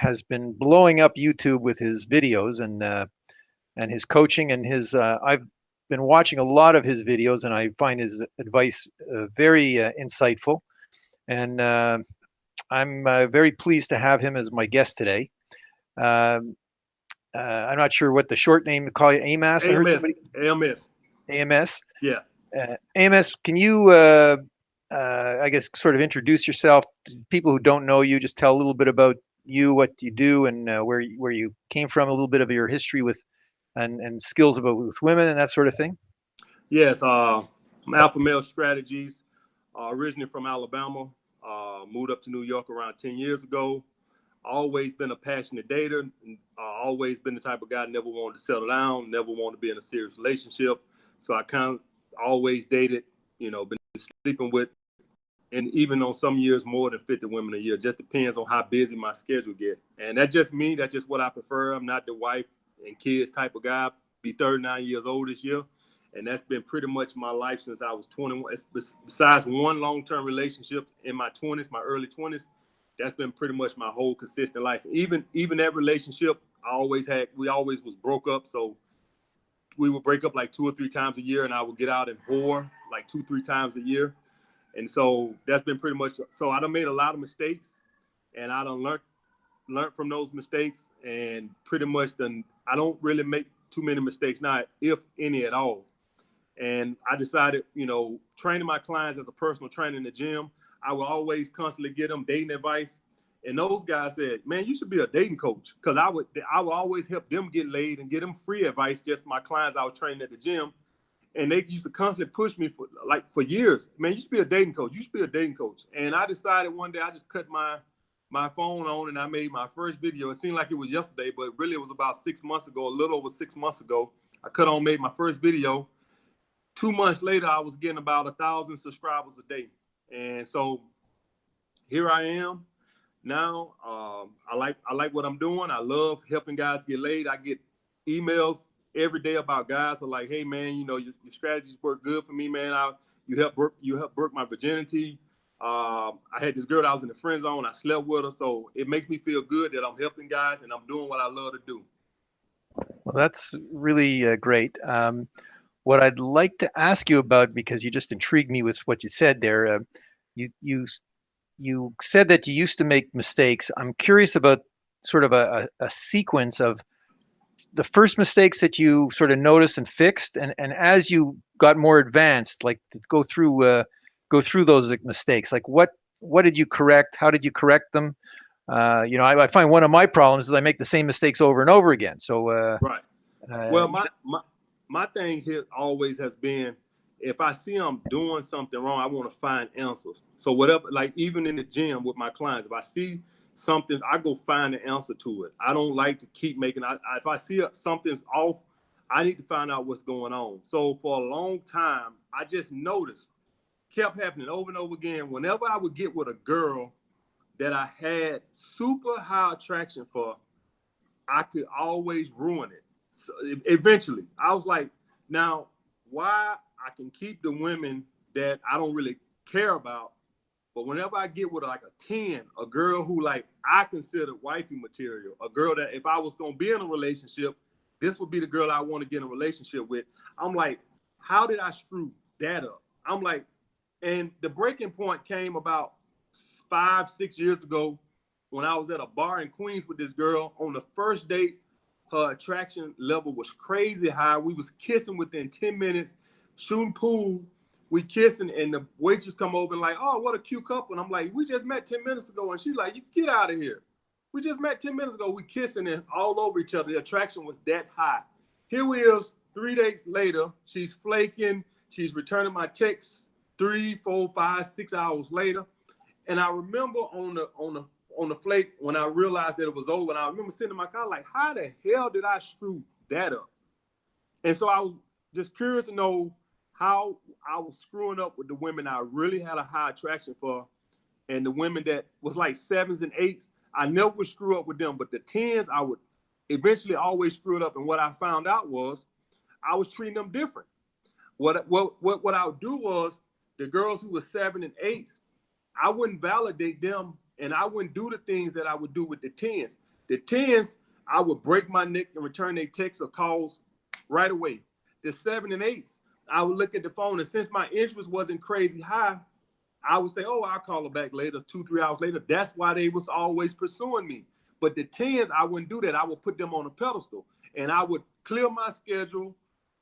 has been blowing up YouTube with his videos and his coaching and his. I've been watching a lot of his videos, and I find his advice very insightful. And I'm very pleased to have him as my guest today. Um, I'm not sure what the short name to call you, AMAS. I heard AMS, somebody AMS. AMS. Yeah. AMS, can you, I guess, sort of introduce yourself to people who don't know you? Just tell a little bit about you, what you do, and where you came from, a little bit of your history with and skills about with women and that sort of thing. Yes. I'm Alpha Male Strategies. Originally from Alabama. Moved up to New York around 10 years ago. Always been a passionate dater. Always been the type of guy never wanted to settle down, never wanted to be in a serious relationship. So I kind of always dated, been sleeping with, and even on some years more than 50 women a year. Just depends on how busy my schedule get. And that's just me. That's just what I prefer. I'm not the wife and kids type of guy. Be 39 years old this year. And that's been pretty much my life since I was 21. Besides one long-term relationship in my 20s, my early 20s, that's been pretty much my whole consistent life. Even that relationship, we always was broke up. So we would break up like 2 or 3 times a year, and I would get out and whore like 2-3 times a year. And so that's been pretty much. So I done made a lot of mistakes, and I done learned from those mistakes, and pretty much I don't really make too many mistakes now, if any at all. And I decided, training my clients as a personal trainer in the gym, I will always constantly get them dating advice. And those guys said, man, you should be a dating coach. Because I would always help them get laid and get them free advice, just my clients I was training at the gym. And they used to constantly push me for years. Man, you should be a dating coach. You should be a dating coach. And I decided one day I just cut my phone on and I made my first video. It seemed like it was yesterday, but really it was about 6 months ago, a little over 6 months ago. I made my first video. 2 months later, I was getting about 1,000 subscribers a day. And so here I am now. I like what I'm doing. I love helping guys get laid. I get emails every day about guys are like, hey man, your strategies work good for me, man. You help work my virginity. I had this girl that I was in the friend zone. I slept with her. So it makes me feel good that I'm helping guys and I'm doing what I love to do. Well, that's really great. What I'd like to ask you about, because you just intrigued me with what you said there, you you you said that you used to make mistakes. I'm curious about sort of a sequence of the first mistakes that you sort of noticed and fixed, and as you got more advanced, like to go through those mistakes. Like what did you correct? How did you correct them? I find one of my problems is I make the same mistakes over and over again. So right. Well, my thing here always has been, if I see I'm doing something wrong, I want to find answers. So whatever, like even in the gym with my clients, if I see something, I go find the answer to it. I don't like to keep making. If I see something's off, I need to find out what's going on. So for a long time, I just noticed, kept happening over and over again. Whenever I would get with a girl that I had super high attraction for, I could always ruin it. So eventually, I was like, now, why I can keep the women that I don't really care about, but whenever I get with like a 10, a girl who like I consider wifey material, a girl that if I was gonna be in a relationship, this would be the girl I want to get in a relationship with. I'm like, how did I screw that up? I'm like, and the breaking point came about 5-6 years ago when I was at a bar in Queens with this girl. On the first date, her attraction level was crazy high. We was kissing within 10 minutes, shooting pool. We kissing, and the waitress come over and like, oh, what a cute couple. And I'm like, we just met 10 minutes ago. And she's like, you get out of here. We just met 10 minutes ago. We kissing and all over each other. The attraction was that high. Here we is 3 days later. She's flaking. She's returning my texts 3, 4, 5, 6 hours later. And I remember on the Flake, when I realized that it was over, and I remember sitting in my car like, how the hell did I screw that up? And so I was just curious to know how I was screwing up with the women I really had a high attraction for, and the women that was like 7s and 8s. I never would screw up with them, but the 10s I would eventually always screw it up. And what I found out was I was treating them different. What I would do was the girls who were 7 and 8s, I wouldn't validate them, and I wouldn't do the things that I would do with the 10s. The 10s, I would break my neck and return their texts or calls right away. The 7 and 8s, I would look at the phone, and since my interest wasn't crazy high, I would say, oh, I'll call her back later, 2, 3 hours later. That's why they was always pursuing me. But the 10s, I wouldn't do that. I would put them on a pedestal, and I would clear my schedule,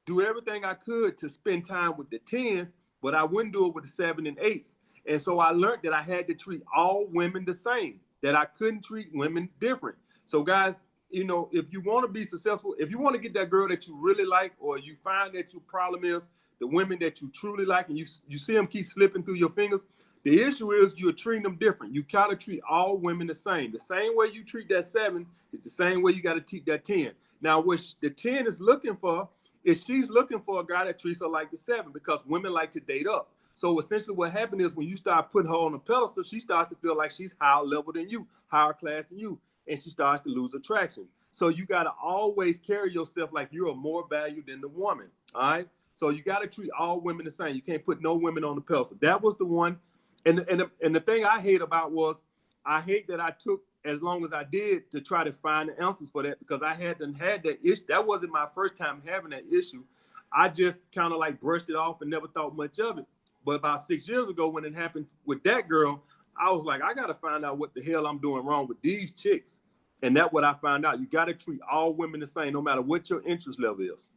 do everything I could to spend time with the 10s, but I wouldn't do it with the 7 and 8s. And so I learned that I had to treat all women the same, that I couldn't treat women different. So guys, you know, if you want to be successful, if you want to get that girl that you really like, or you find that your problem is the women that you truly like, and you see them keep slipping through your fingers, the issue is you're treating them different. You gotta treat all women the same. The same way you treat that 7 is the same way you got to treat that 10. Now, what the 10 is looking for is she's looking for a guy that treats her like the 7, because women like to date up. So essentially what happened is when you start putting her on a pedestal, she starts to feel like she's higher level than you, higher class than you, and she starts to lose attraction. So you got to always carry yourself like you're of more value than the woman, all right? So you got to treat all women the same. You can't put no women on the pedestal. That was the one. And the thing I hate about was I hate that I took as long as I did to try to find the answers for that, because I hadn't had that issue. That wasn't my first time having that issue. I just kind of like brushed it off and never thought much of it. But about 6 years ago, when it happened with that girl, I was like, I got to find out what the hell I'm doing wrong with these chicks. And that's what I found out. You got to treat all women the same, no matter what your interest level is.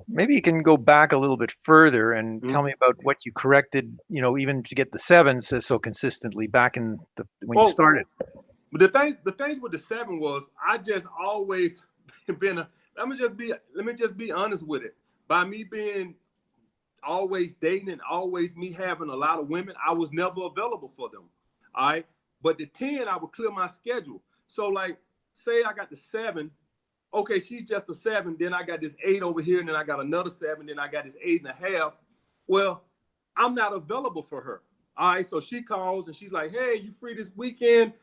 Maybe you can go back a little bit further and Mm-hmm. tell me about what you corrected, you know, even to get the 7s so consistently back in when you Oh, started. but the things with the 7 was I just always been let me just be honest with it. By me being always dating and always me having a lot of women, I was never available for them. All right. But the 10, I would clear my schedule. So like, say I got the 7, okay, she's just a 7. Then I got this 8 over here, and then I got another 7. Then I got this 8.5. Well, I'm not available for her. All right. So she calls and she's like, hey, you free this weekend?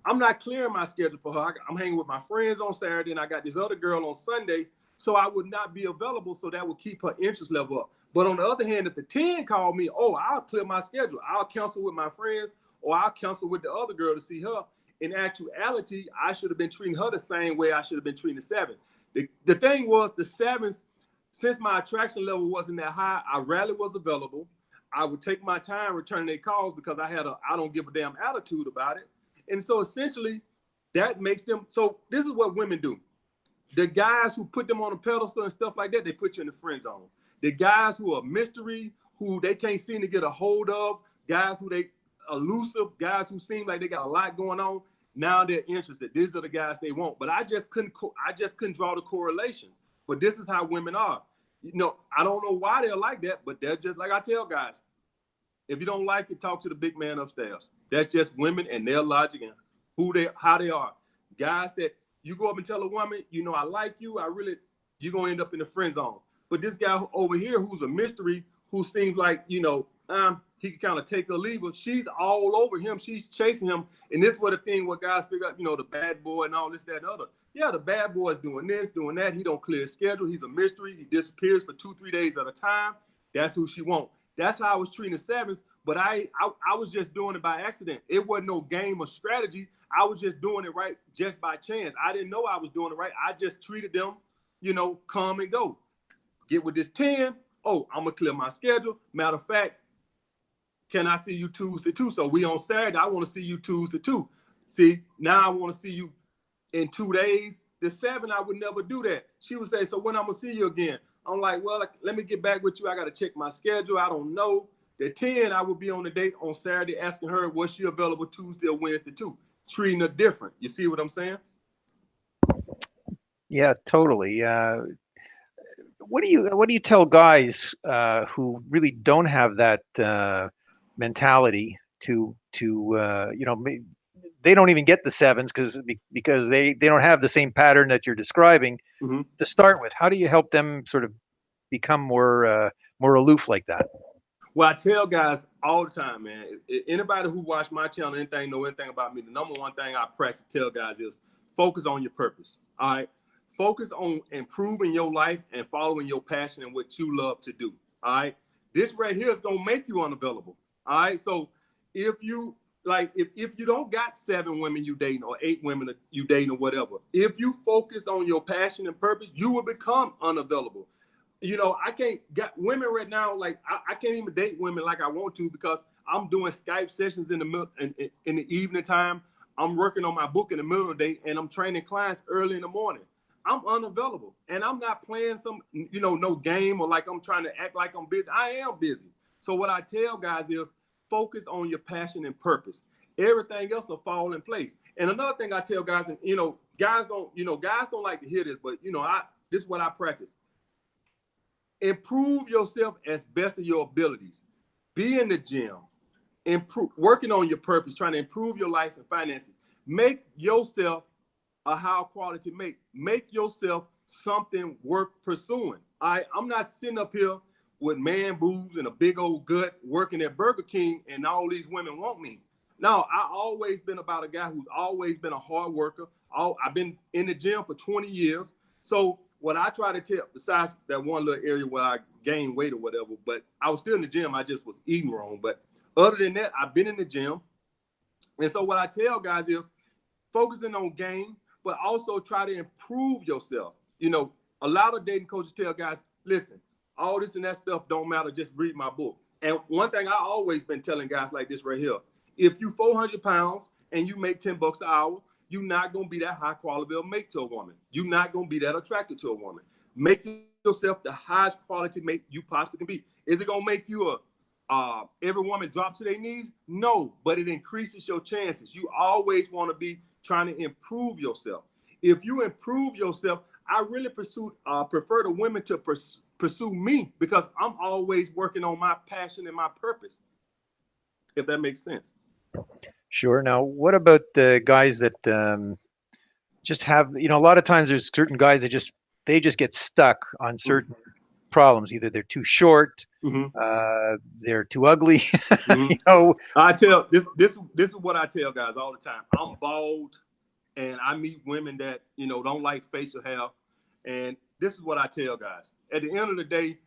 I'm not clearing my schedule for her. I'm hanging with my friends on Saturday, and I got this other girl on Sunday. So I would not be available. So that would keep her interest level up. But on the other hand, if the 10 called me, oh, I'll clear my schedule. I'll cancel with my friends, or I'll cancel with the other girl to see her. In actuality, I should have been treating her the same way I should have been treating the 7. The thing was, the 7s, since my attraction level wasn't that high, I rarely was available. I would take my time returning their calls because I had a I don't give a damn attitude about it. And so essentially, that makes them, so this is what women do. The guys who put them on a pedestal and stuff like that, they put you in the friend zone. The guys who are mystery, who they can't seem to get a hold of, guys who they elusive, guys who seem like they got a lot going on, now they're interested. These are the guys they want. But I just couldn't draw the correlation. But this is how women are. You know, I don't know why they're like that, but they're just like I tell guys. If you don't like it, talk to the big man upstairs. That's just women and their logic and how they are. Guys that you go up and tell a woman, you know, I like you, you're gonna end up in the friend zone. But this guy over here who's a mystery, who seems like, you know, he can kind of take her or leave her, she's all over him, she's chasing him. And this is what the thing where guys figure out, you know, the bad boy and all this, that, and other. Yeah, the bad boy is doing this, doing that. He don't clear his schedule. He's a mystery. He disappears for 2-3 days at a time. That's who she wants. That's how I was treating the 7s, but I was just doing it by accident. It wasn't no game or strategy. I was just doing it right just by chance. I didn't know I was doing it right. I just treated them, you know, come and go. Get with this 10. Oh, I'm going to clear my schedule. Matter of fact, can I see you Tuesday too? So we on Saturday, I want to see you Tuesday too. See, now I want to see you in 2 days. The 7, I would never do that. She would say, so when I'm going to see you again? I'm like, well, let me get back with you. I got to check my schedule. I don't know. The 10, I would be on the date on Saturday asking her, was she available Tuesday or Wednesday too? Treating her different. You see what I'm saying? Yeah, totally. What do you tell guys who really don't have that mentality to you know, they don't even get the 7s because they don't have the same pattern that you're describing Mm-hmm. to start with? How do you help them sort of become more aloof like that? Well, I tell guys all the time, man, anybody who watch my channel, know anything about me, the number one thing I practice to tell guys is focus on your purpose. All right. Focus on improving your life and following your passion and what you love to do. All right. This right here is going to make you unavailable. All right. So if you like if you don't got 7 women you dating or 8 women you dating or whatever, if you focus on your passion and purpose, you will become unavailable. You know, I can't got women right now, like I can't even date women like I want to because I'm doing Skype sessions in the middle in the evening time. I'm working on my book in the middle of the day, and I'm training clients early in the morning. I'm unavailable, and I'm not playing some, you know, no game or like I'm trying to act like I'm busy. I am busy. So what I tell guys is focus on your passion and purpose. Everything else will fall in place. And another thing I tell guys, and guys don't like to hear this, but this is what I practice. Improve yourself as best of your abilities. Be in the gym, improve, working on your purpose, trying to improve your life and finances. Make yourself a high quality mate. Make yourself something worth pursuing. I'm not sitting up here with man boobs and a big old gut working at Burger King and all these women want me. No, I always been about a guy who's always been a hard worker. I've been in the gym for 20 years. So what I try to tell, besides that one little area where I gained weight or whatever, but I was still in the gym, I just was eating wrong. But other than that, I've been in the gym. And so what I tell guys is focusing on game, but also try to improve yourself. You know, a lot of dating coaches tell guys, listen, all this and that stuff don't matter, just read my book. And one thing I always been telling guys like this right here, if you 400 pounds and you make $10 an hour, you're not going to be that high quality of mate to a woman. You're not going to be that attracted to a woman. Make yourself the highest quality mate you possibly can be. Is it going to make you every woman drop to their knees? No, but it increases your chances. You always want to be trying to improve yourself. If you improve yourself, I really prefer the women to pursue me because I'm always working on my passion and my purpose, if that makes sense. Sure. Now, what about the guys that just have, a lot of times there's certain guys that they just get stuck on certain problems. Either they're too short, Mm-hmm. they're too ugly. Mm-hmm. you know, I tell this is what I tell guys all the time. I'm bald, and I meet women that don't like facial hair, and this is what I tell guys. At the end of the day,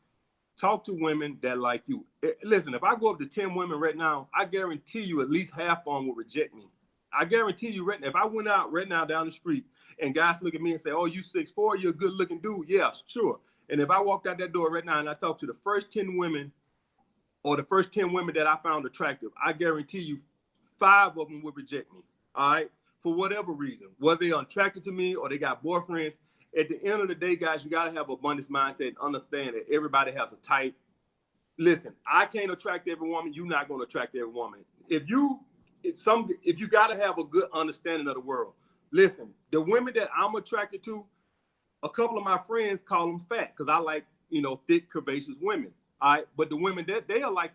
talk to women that like you. Listen, if I go up to 10 women right now, I guarantee you at least half of them will reject me. I guarantee you right now, if I went out right now down the street and guys look at me and say, oh, you 6'4", you're a good looking dude. Yeah, sure. And if I walked out that door right now and I talked to the first 10 women or the first 10 women that I found attractive, I guarantee you 5 of them would reject me. All right. For whatever reason, whether they're attracted to me or they got boyfriends. At the end of the day, guys, you got to have an abundance mindset and understand that everybody has a type. Listen, I can't attract every woman. You're not going to attract every woman. If you got to have a good understanding of the world. Listen, the women that I'm attracted to, a couple of my friends call them fat because I like, thick, curvaceous women. All right. But the women that they like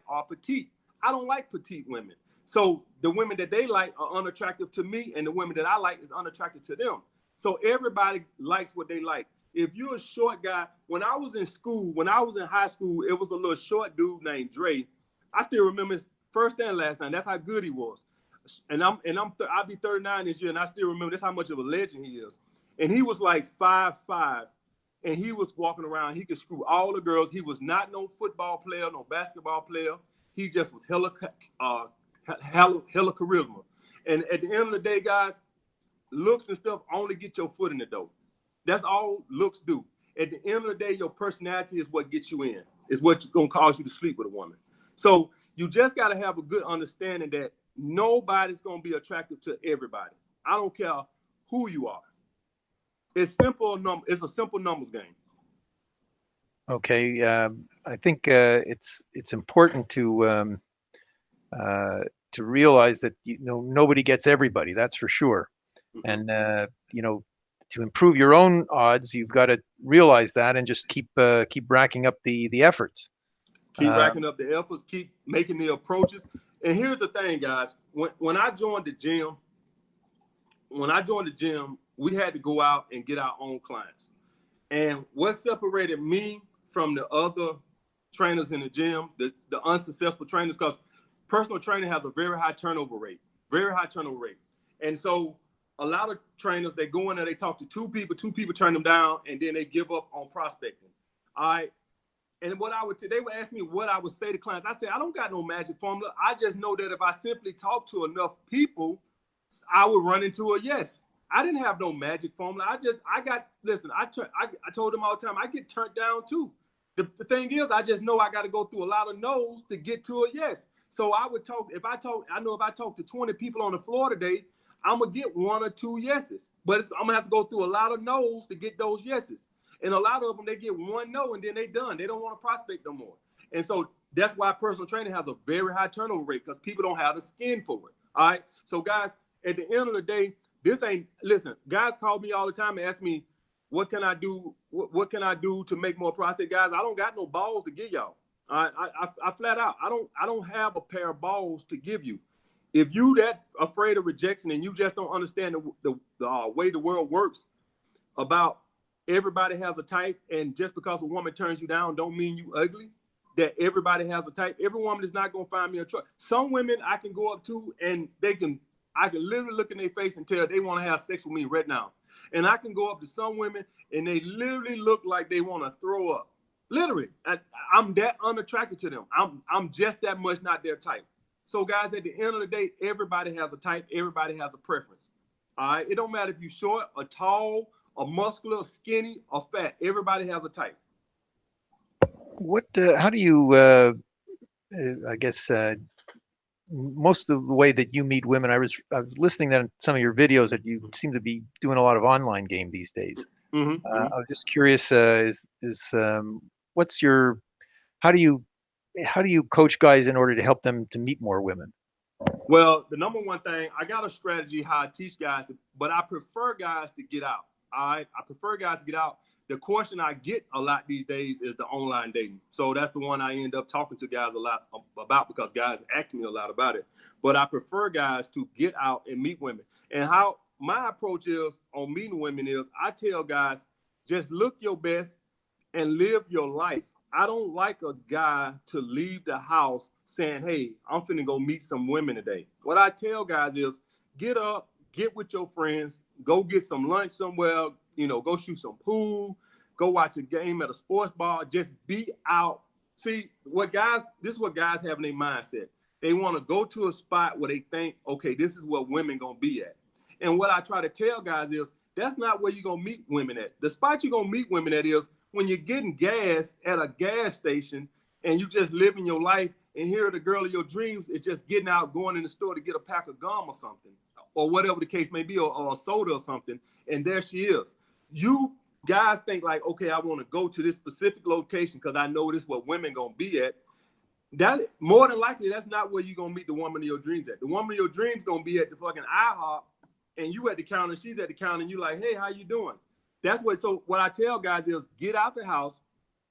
are petite. I don't like petite women. So the women that they like are unattractive to me, and the women that I like is unattractive to them. So everybody likes what they like. If you're a short guy, when I was in high school, it was a little short dude named Dre. I still remember his first and last name. That's how good he was. And I'll be 39 this year, and I still remember that's how much of a legend he is. And he was like 5'5", and he was walking around. He could screw all the girls. He was not no football player, no basketball player. He just was hella charisma. And at the end of the day, guys, looks and stuff only get your foot in the door. That's all looks do. At the end of the day, your personality is what gets you in. Is what's going to cause you to sleep with a woman. So you just got to have a good understanding that nobody's going to be attractive to everybody. I don't care who you are. It's simple. It's a simple numbers game. okay. I think it's important to realize that nobody gets everybody. That's for sure. Mm-hmm. And to improve your own odds, you've got to realize that and just keep racking up the efforts. Keep racking up the efforts. Keep making the approaches. And here's the thing, guys. When I joined the gym, we had to go out and get our own clients. And what separated me from the other trainers in the gym, the unsuccessful trainers, because personal training has a very high turnover rate. And so a lot of trainers, they go in there, they talk to two people turn them down, and then they give up on prospecting. All right. And they would ask me what I would say to clients. I said, I don't got no magic formula. I just know that if I simply talk to enough people, I would run into a yes. I didn't have no magic formula. I told them all the time, I get turned down too. The thing is, I just know I got to go through a lot of no's to get to a yes. So I would talk, I know if I talk to 20 people on the floor today, I'm going to get 1 or 2 yeses. But I'm going to have to go through a lot of no's to get those yeses. And a lot of them, they get 1 no and then they done. They don't want to prospect no more. And so that's why personal training has a very high turnover rate, because people don't have the skin for it. All right. So guys, at the end of the day, listen, guys call me all the time and ask me, what can I do? What can I do to make more profit? I say, guys, I don't got no balls to give y'all. I flat out, I don't have a pair of balls to give you. If you that afraid of rejection and you just don't understand the way the world works, about everybody has a type, and just because a woman turns you down don't mean you ugly, that everybody has a type. Every woman is not going to find me a truck. Some women I can go up to and I can literally look in their face and tell they want to have sex with me right now. And I can go up to some women and they literally look like they want to throw up. Literally, I'm that unattracted to them. I'm just that much not their type. So guys, at the end of the day, everybody has a type. Everybody has a preference. All right. It don't matter if you're short or tall or muscular, skinny or fat. Everybody has a type. How do you, I guess, most of the way that you meet women, I was listening to some of your videos that you seem to be doing a lot of online game these days. I was just curious, what's your, how do you, how do you coach guys in order to help them to meet more women? Well, the number one thing, I got a strategy how I teach guys, but I prefer guys to get out. All right. I prefer guys to get out. The question I get a lot these days is the online dating. So that's the one I end up talking to guys a lot about, because guys ask me a lot about it. But I prefer guys to get out and meet women. And how my approach is on meeting women is, I tell guys, just look your best and live your life. I don't like a guy to leave the house saying, hey, I'm finna go meet some women today. What I tell guys is, get up, get with your friends, go get some lunch somewhere, go shoot some pool, go watch a game at a sports bar, just be out. See, this is what guys have in their mindset. They want to go to a spot where they think, okay, this is where women gonna be at. And what I try to tell guys is, that's not where you're gonna meet women at. The spot you're gonna meet women at is when you're getting gas at a gas station and you just living your life, and here the girl of your dreams is just getting out, going in the store to get a pack of gum or something, or whatever the case may be, or a soda or something, and there she is. You guys think like, okay, I want to go to this specific location because I know this is where women gonna be at. That more than likely, that's not where you're gonna meet the woman of your dreams at. The woman of your dreams gonna be at the fucking IHOP, and you at the counter, she's at the counter, and you like, hey, how you doing? So what I tell guys is, get out the house,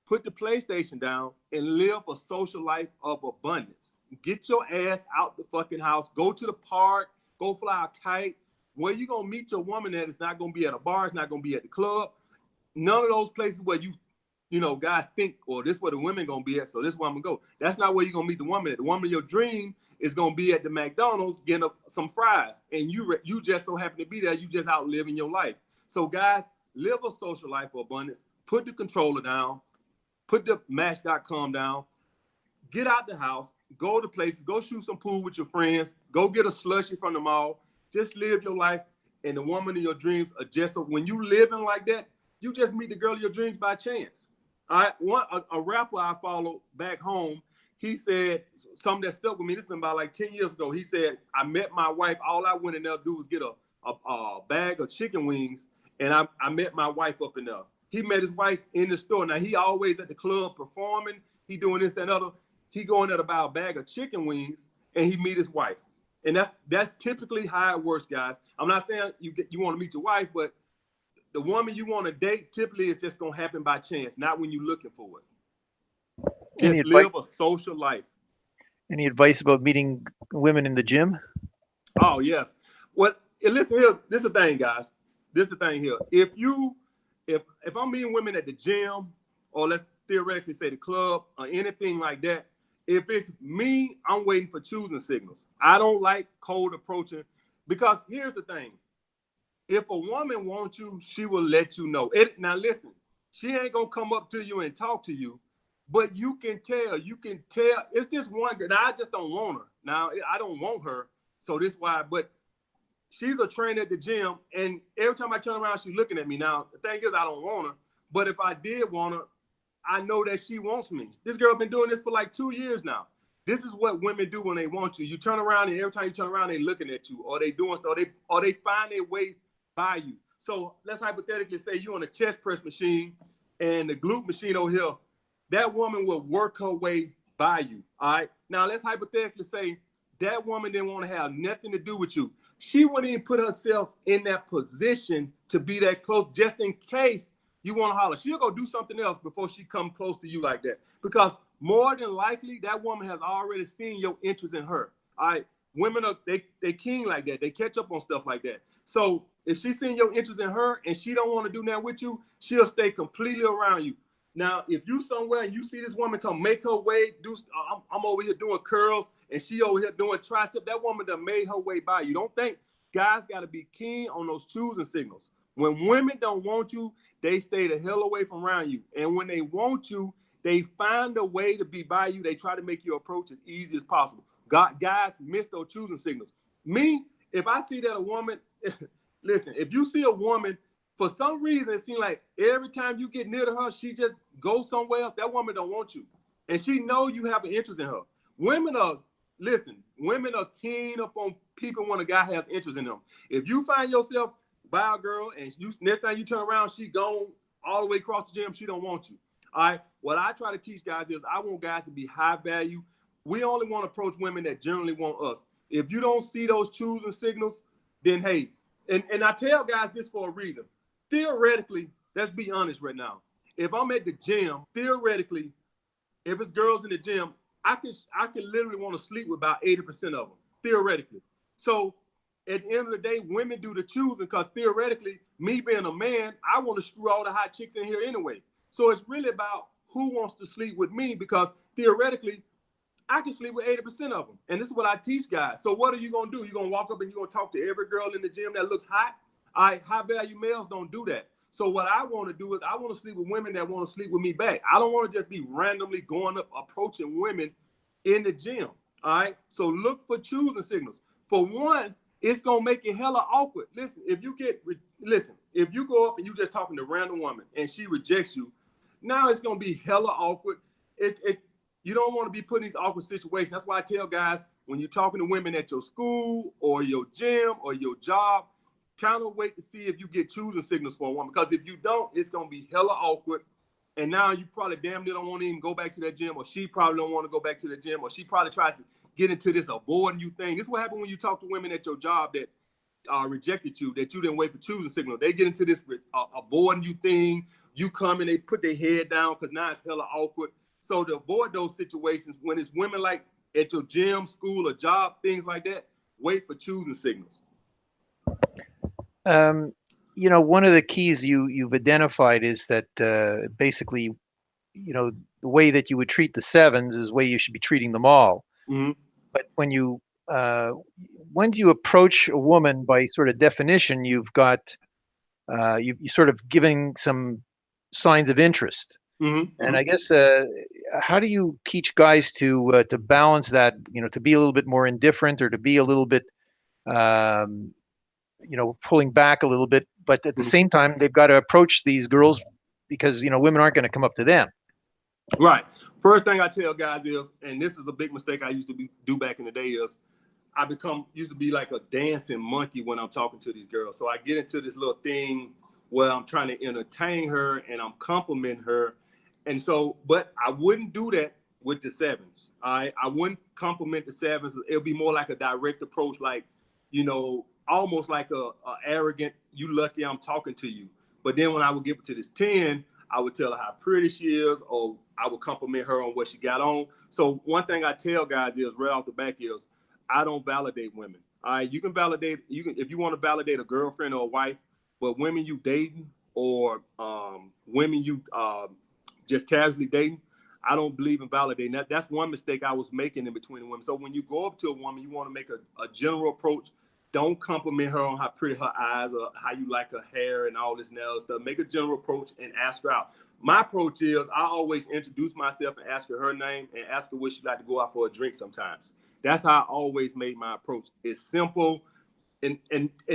put the PlayStation down, and live a social life of abundance. Get your ass out the fucking house. Go to the park. Go fly a kite. Where you going to meet your woman at, it's not going to be at a bar. It's not going to be at the club. None of those places where guys think, oh, this is where the women going to be at, so this is where I'm going to go. That's not where you're going to meet the woman at. The woman of your dream is going to be at the McDonald's getting some fries. And you just so happen to be there. You just out living your life. So, guys, live a social life of abundance. Put the controller down. Put the Match.com down. Get out the house. Go to places. Go shoot some pool with your friends. Go get a slushie from the mall. Just live your life. And the woman of your dreams are just so. When you living like that, you just meet the girl of your dreams by chance. All right. A rapper I follow back home, he said something that stuck with me. This has been about like 10 years ago. He said, I met my wife. All I went in there to do was get a bag of chicken wings. And I met my wife up in there. He met his wife in the store. Now, he always at the club performing. He doing this, that, and other. He going there to buy a bag of chicken wings, and he meet his wife. And that's typically how it works, guys. I'm not saying you want to meet your wife, but the woman you want to date, typically it's just going to happen by chance, not when you're looking for it. Just live a social life. Any advice about meeting women in the gym? Oh, yes. Well, listen here. This is the thing, guys. This is the thing here. If I'm meeting women at the gym, or let's theoretically say the club or anything like that, if it's me, I'm waiting for choosing signals. I don't like cold approaching, because here's the thing. If a woman wants you, she will let you know. Now listen, she ain't gonna come up to you and talk to you, But you can tell. It's this one girl. Now I just don't want her. Now I don't want her. So this why. But she's a trainer at the gym, and every time I turn around, she's looking at me. Now the thing is, I don't want her. But if I did want her, I know that she wants me. This girl been doing this for like 2 years now. This is what women do when they want you. You turn around, and every time you turn around, they looking at you, or they doing stuff, or they find their way by you. So let's hypothetically say you on a chest press machine and the glute machine over here. That woman will work her way by you. All right. Now let's hypothetically say that woman didn't want to have nothing to do with you. She wouldn't even put herself in that position to be that close, just in case you want to holler. She'll go do something else before she come close to you like that. Because more than likely, that woman has already seen your interest in her. All right. Women are they keen like that. They catch up on stuff like that. So if she's seen your interest in her and she don't want to do that with you, she'll stay completely around you. Now, if you somewhere and you see this woman come make her way, I'm over here doing curls and she over here doing tricep, that woman done made her way by you. Don't think guys got to be keen on those choosing signals. When women don't want you, they stay the hell away from around you. And when they want you, they find a way to be by you. They try to make your approach as easy as possible. Guys miss those choosing signals. Me, if I see that a woman, listen, if you see a woman, for some reason, it seems like every time you get near to her, she just goes somewhere else. That woman don't want you. And she know you have an interest in her. Women are keen up on people when a guy has interest in them. If you find yourself by a girl and next time you turn around, she gone all the way across the gym, she don't want you. All right. What I try to teach guys is I want guys to be high value. We only want to approach women that generally want us. If you don't see those choosing signals, then hey, and I tell guys this for a reason. Theoretically, let's be honest right now. If I'm at the gym, theoretically, if it's girls in the gym, I can literally want to sleep with about 80% of them, theoretically. So at the end of the day, women do the choosing because theoretically, me being a man, I want to screw all the hot chicks in here anyway. So it's really about who wants to sleep with me because theoretically, I can sleep with 80% of them. And this is what I teach guys. So what are you going to do? You're going to walk up and you're going to talk to every girl in the gym that looks hot? All right, high value males don't do that. So what I want to do is I want to sleep with women that want to sleep with me back. I don't want to just be randomly going up, approaching women in the gym. All right. So look for choosing signals. For one, it's going to make it hella awkward. If you go up and you just talking to a random woman and she rejects you, now it's going to be hella awkward. You don't want to be put in these awkward situations. That's why I tell guys, when you're talking to women at your school or your gym or your job, kind of wait to see if you get choosing signals for a woman. Because if you don't, it's going to be hella awkward. And now you probably damn near don't want to even go back to that gym, or she probably don't want to go back to the gym, or she probably tries to get into this avoiding you thing. This is what happens when you talk to women at your job that rejected you, that you didn't wait for choosing signal. They get into this avoiding you thing. You come and they put their head down because now it's hella awkward. So to avoid those situations, when it's women like at your gym, school, or job, things like that, wait for choosing signals. One of the keys you've identified is that basically, the way that you would treat the sevens is the way you should be treating them all. Mm-hmm. But when do you approach a woman by sort of definition, you've got you sort of giving some signs of interest. Mm-hmm. And I guess how do you teach guys to balance that? To be a little bit more indifferent or to be a little bit pulling back a little bit, but at the same time, they've got to approach these girls because, women aren't going to come up to them. Right. First thing I tell guys is, and this is a big mistake I used to do back in the day, is I used to be like a dancing monkey when I'm talking to these girls. So I get into this little thing where I'm trying to entertain her and I'm complimenting her. And so, but I wouldn't do that with the sevens. I wouldn't compliment the sevens. It'll be more like a direct approach, like, almost like a arrogant, you lucky I'm talking to you. But then when I would get to this 10, I would tell her how pretty she is, or I would compliment her on what she got on. So one thing I tell guys is right off the back is I don't validate women. All right, you can if you want to validate a girlfriend or a wife, but women you dating or women you just casually dating, I don't believe in validating. That's one mistake I was making in between the women. So when you go up to a woman, you want to make a general approach. Don't compliment her on how pretty her eyes or how you like her hair and all this and other stuff. Make a general approach and ask her out. My approach is I always introduce myself and ask her name and ask her would she like to go out for a drink sometimes. That's how I always made my approach. It's simple, and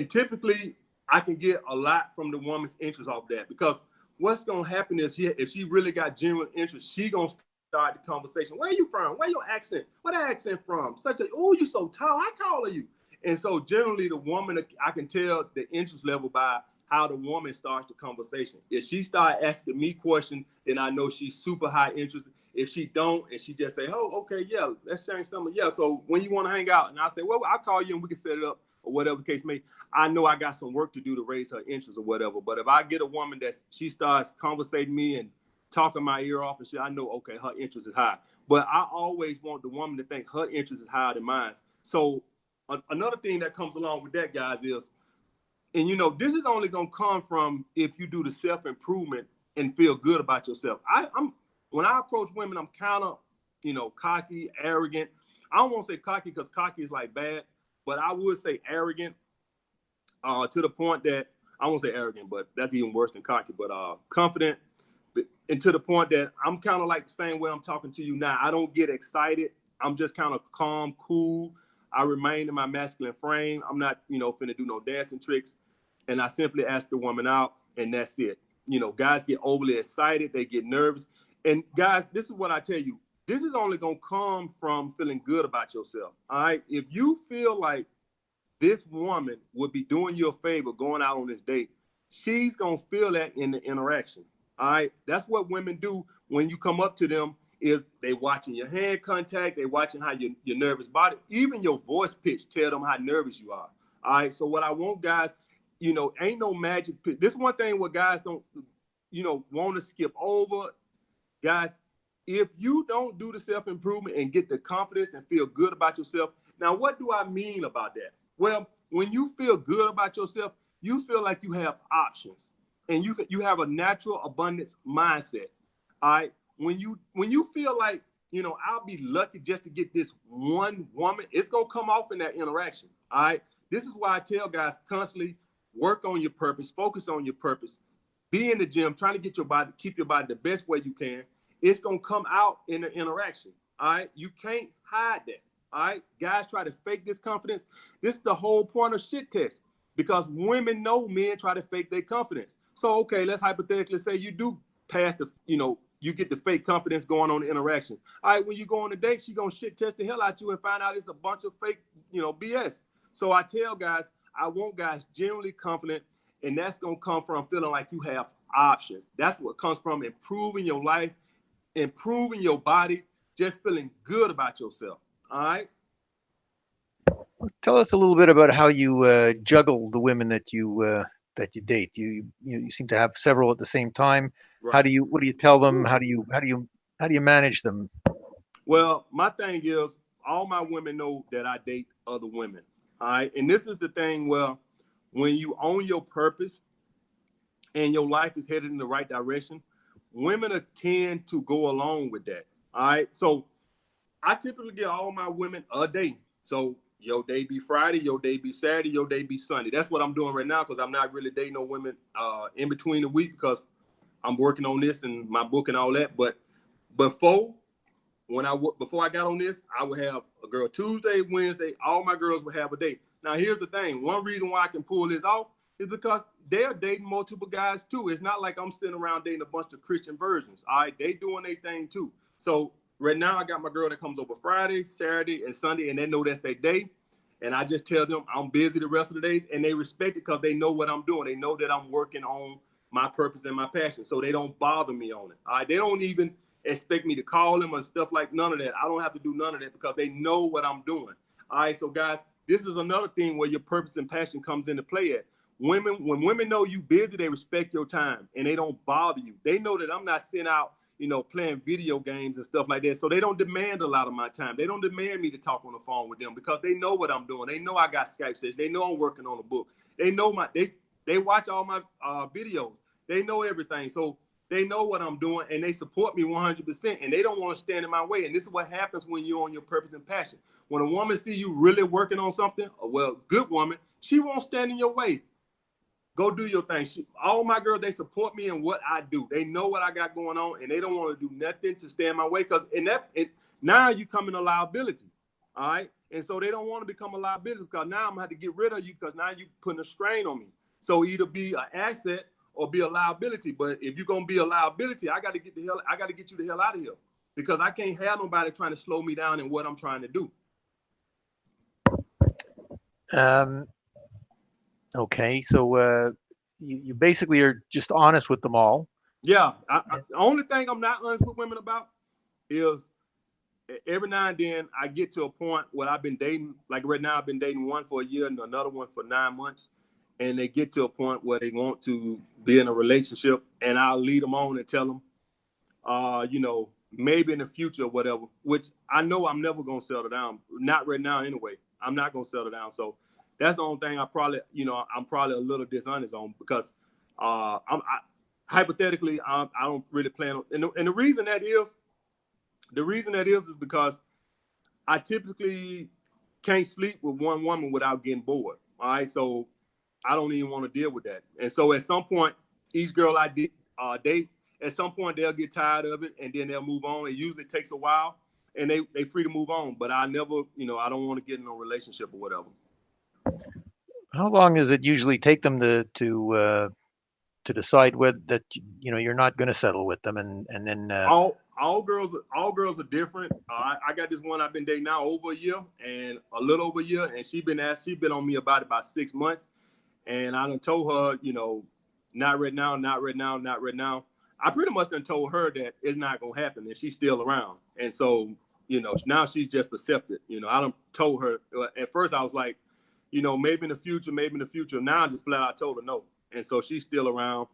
typically I can get a lot from the woman's interest off that, because what's gonna happen is if she really got genuine interest, she gonna start the conversation. Where are you from? Where your accent? Where that accent from? Such a, oh, you so tall. How tall are you? And so generally the woman, I can tell the interest level by how the woman starts the conversation. If she start asking me questions, then I know she's super high interest. If she don't, and she just say, oh, okay, yeah, let's change something. Yeah, so when you want to hang out, and I say, well, I'll call you and we can set it up or whatever the case may be. I know I got some work to do to raise her interest or whatever. But if I get a woman that she starts conversating me and talking my ear off and shit, I know, okay, her interest is high. But I always want the woman to think her interest is higher than mine. So another thing that comes along with that, guys, is, and you know, this is only gonna come from if you do the self-improvement and feel good about yourself. I'm when I approach women, I'm kind of, you know, cocky, arrogant. I don't want to say cocky because cocky is like bad, but I would say arrogant, to the point that I won't say arrogant, but that's even worse than cocky, but confident, and to the point that I'm kind of like the same way I'm talking to you now. I don't get excited. I'm just kind of calm, cool. I remain in my masculine frame. I'm not, you know, finna do no dancing tricks. And I simply ask the woman out, and that's it. You know, guys get overly excited. They get nervous. And guys, this is what I tell you. This is only going to come from feeling good about yourself. All right. If you feel like this woman would be doing you a favor going out on this date, she's going to feel that in the interaction. All right. That's what women do when you come up to them, is they watching your hand contact. They watching how your nervous body, even your voice pitch tell them how nervous you are. All right. So what I want, guys, you know, ain't no magic. This one thing what guys don't, you know, want to skip over. Guys, if you don't do the self-improvement and get the confidence and feel good about yourself. Now, what do I mean about that? Well, when you feel good about yourself, you feel like you have options, and you have a natural abundance mindset. All right. When you feel like, you know, I'll be lucky just to get this one woman, it's gonna come off in that interaction. All right. This is why I tell guys constantly work on your purpose, focus on your purpose, be in the gym, trying to get your body, keep your body the best way you can. It's gonna come out in the interaction. All right. You can't hide that. All right. Guys try to fake this confidence. This is the whole point of shit test. Because women know men try to fake their confidence. So, okay, let's hypothetically say you do pass the, you know, you get the fake confidence going on the interaction. All right, when you go on a date, she gonna shit test the hell out you and find out it's a bunch of fake, you know, BS. So I tell guys, I want guys generally confident, and that's gonna come from feeling like you have options. That's what comes from improving your life, improving your body, just feeling good about yourself. All right. Tell us a little bit about how you juggle the women that you date. You seem to have several at the same time. Right. What do you tell them? How do you manage them? Well, my thing is, all my women know that I date other women. All right. And this is the thing where when you own your purpose and your life is headed in the right direction, women tend to go along with that. All right. So I typically get all my women a day. So your day be Friday, your day be Saturday, your day be Sunday. That's what I'm doing right now, because I'm not really dating no women in between the week, because I'm working on this and my book and all that. But before before I got on this, I would have a girl Tuesday, Wednesday. All my girls would have a date. Now, here's the thing. One reason why I can pull this off is because they're dating multiple guys too. It's not like I'm sitting around dating a bunch of Christian virgins. All right, they doing their thing too. So right now, I got my girl that comes over Friday, Saturday, and Sunday, and they know that's their day. And I just tell them I'm busy the rest of the days, and they respect it because they know what I'm doing. They know that I'm working on my purpose and my passion, so they don't bother me on it. All right, they don't even expect me to call them or stuff like none of that. I don't have to do none of that because they know what I'm doing. All right, so guys, this is another thing where your purpose and passion comes into play at. When women know you busy, they respect your time and they don't bother you. They know that I'm not sitting out, you know, playing video games and stuff like that. So they don't demand a lot of my time. They don't demand me to talk on the phone with them because they know what I'm doing. They know I got Skype sessions. They know I'm working on a book. They know they watch all my videos. They know everything. So They know what I'm doing, and they support me 100%, and they don't want to stand in my way. And this is what happens when you're on your purpose and passion. When a woman see you really working on something, well, good woman, she won't stand in your way. Go do your thing. All my girls, they support me in what I do. They know what I got going on, and they don't want to do nothing to stand my way. Because now you come in a liability, all right? And so they don't want to become a liability because now I'm gonna have to get rid of you because now you putting a strain on me. So either be an asset or be a liability. But if you're gonna be a liability, I got to get you the hell out of here because I can't have nobody trying to slow me down in what I'm trying to do. Um, okay, so you basically are just honest with them all. Yeah, the only thing I'm not honest with women about is every now and then I get to a point where I've been dating, like right now I've been dating one for a year and another one for 9 months, and they get to a point where they want to be in a relationship, and I'll lead them on and tell them, maybe in the future or whatever, which I know I'm never gonna settle down. Not right now anyway. I'm not gonna settle down. So that's the only thing I'm probably a little dishonest on because hypothetically I don't really plan on, and the reason that is because I typically can't sleep with one woman without getting bored. All right, so I don't even want to deal with that. And so at some point, each girl I date, at some point they'll get tired of it and then they'll move on. It usually takes a while, and they free to move on. But I never, I don't want to get in a relationship or whatever. How long does it usually take them to decide whether that you're not going to settle with them, and then All girls are different. I got this one I've been dating now over a year and a little over a year, and she been on me about 6 months, and I done told her, not right now, not right now, not right now. I pretty much done told her that it's not gonna happen, and she's still around, and so now she's just accepted. I done told her at first I was like, maybe in the future, maybe in the future. Now I just flat out told her no, and so she's still around.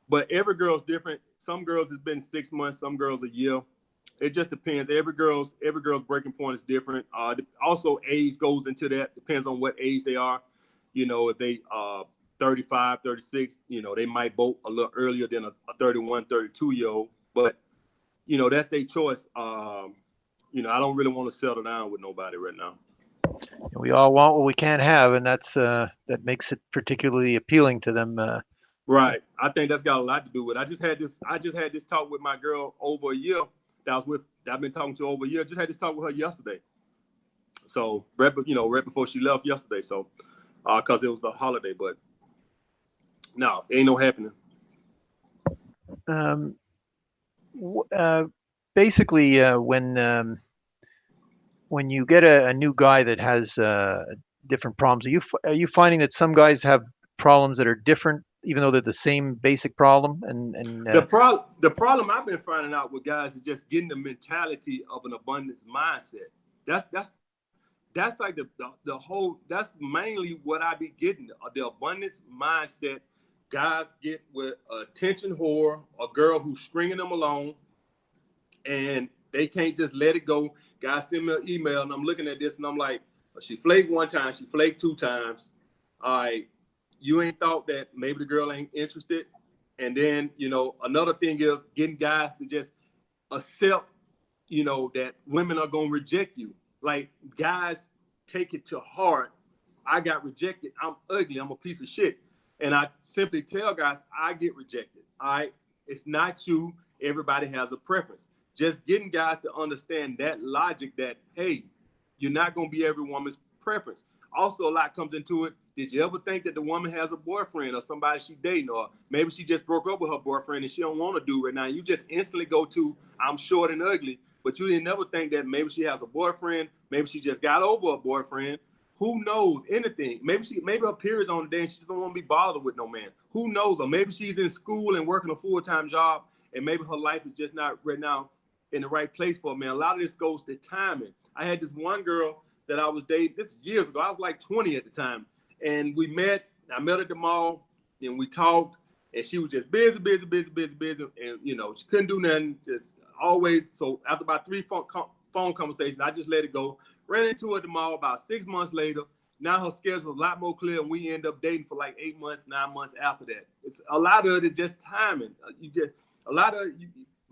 But every girl's different. Some girls it's been 6 months, some girls a year. It just depends. Every girl's breaking point is different. Also, age goes into that. Depends on what age they are. If they 35, 36, they might bolt a little earlier than a 31, 32-year-old. But that's their choice. I don't really want to settle down with nobody right now. we all want what we can't have, and that makes it particularly appealing to them. Right. I think that's got a lot to do with it. I just had this talk with my girl over a year that I've been talking to over a year. Just had this talk with her yesterday. So right before she left yesterday. So because it was the holiday, but no, ain't no happening. Um, Basically, when you get a new guy that has different problems, are you finding that some guys have problems that are different, even though they're the same basic problem? And The problem I've been finding out with guys is just getting the mentality of an abundance mindset. That's like the whole. That's mainly what I be getting. The abundance mindset. Guys get with a attention whore, a girl who's stringing them along, and they can't just let it go. Guys send me an email, and I'm looking at this, and I'm like, she flaked one time, she flaked 2 times. All right, you ain't thought that maybe the girl ain't interested. And then, another thing is getting guys to just accept, that women are going to reject you. Like, guys take it to heart. I got rejected. I'm ugly. I'm a piece of shit. And I simply tell guys, I get rejected. All right. It's not you. Everybody has a preference. Just getting guys to understand that logic that, hey, you're not going to be every woman's preference. Also, a lot comes into it. Did you ever think that the woman has a boyfriend or somebody she dating, or maybe she just broke up with her boyfriend and she don't want to do right now? You just instantly go to, I'm short and ugly, but you didn't never think that maybe she has a boyfriend, maybe she just got over a boyfriend. Who knows? Anything. Maybe her period's on the day and she just don't want to be bothered with no man. Who knows? Or maybe she's in school and working a full-time job, and maybe her life is just not right now in the right place for a man. A lot of this goes to timing. I had this one girl that I was dating, this is years ago. I was like 20 at the time. And we met. I met her at the mall, and we talked, and she was just busy. And, she couldn't do nothing, just always. So after about 3 phone conversations, I just let it go. Ran into her at the mall about 6 months later. Now her schedule's a lot more clear, and we end up dating for like 8 months, 9 months after that. It's a lot of it is just timing. A lot of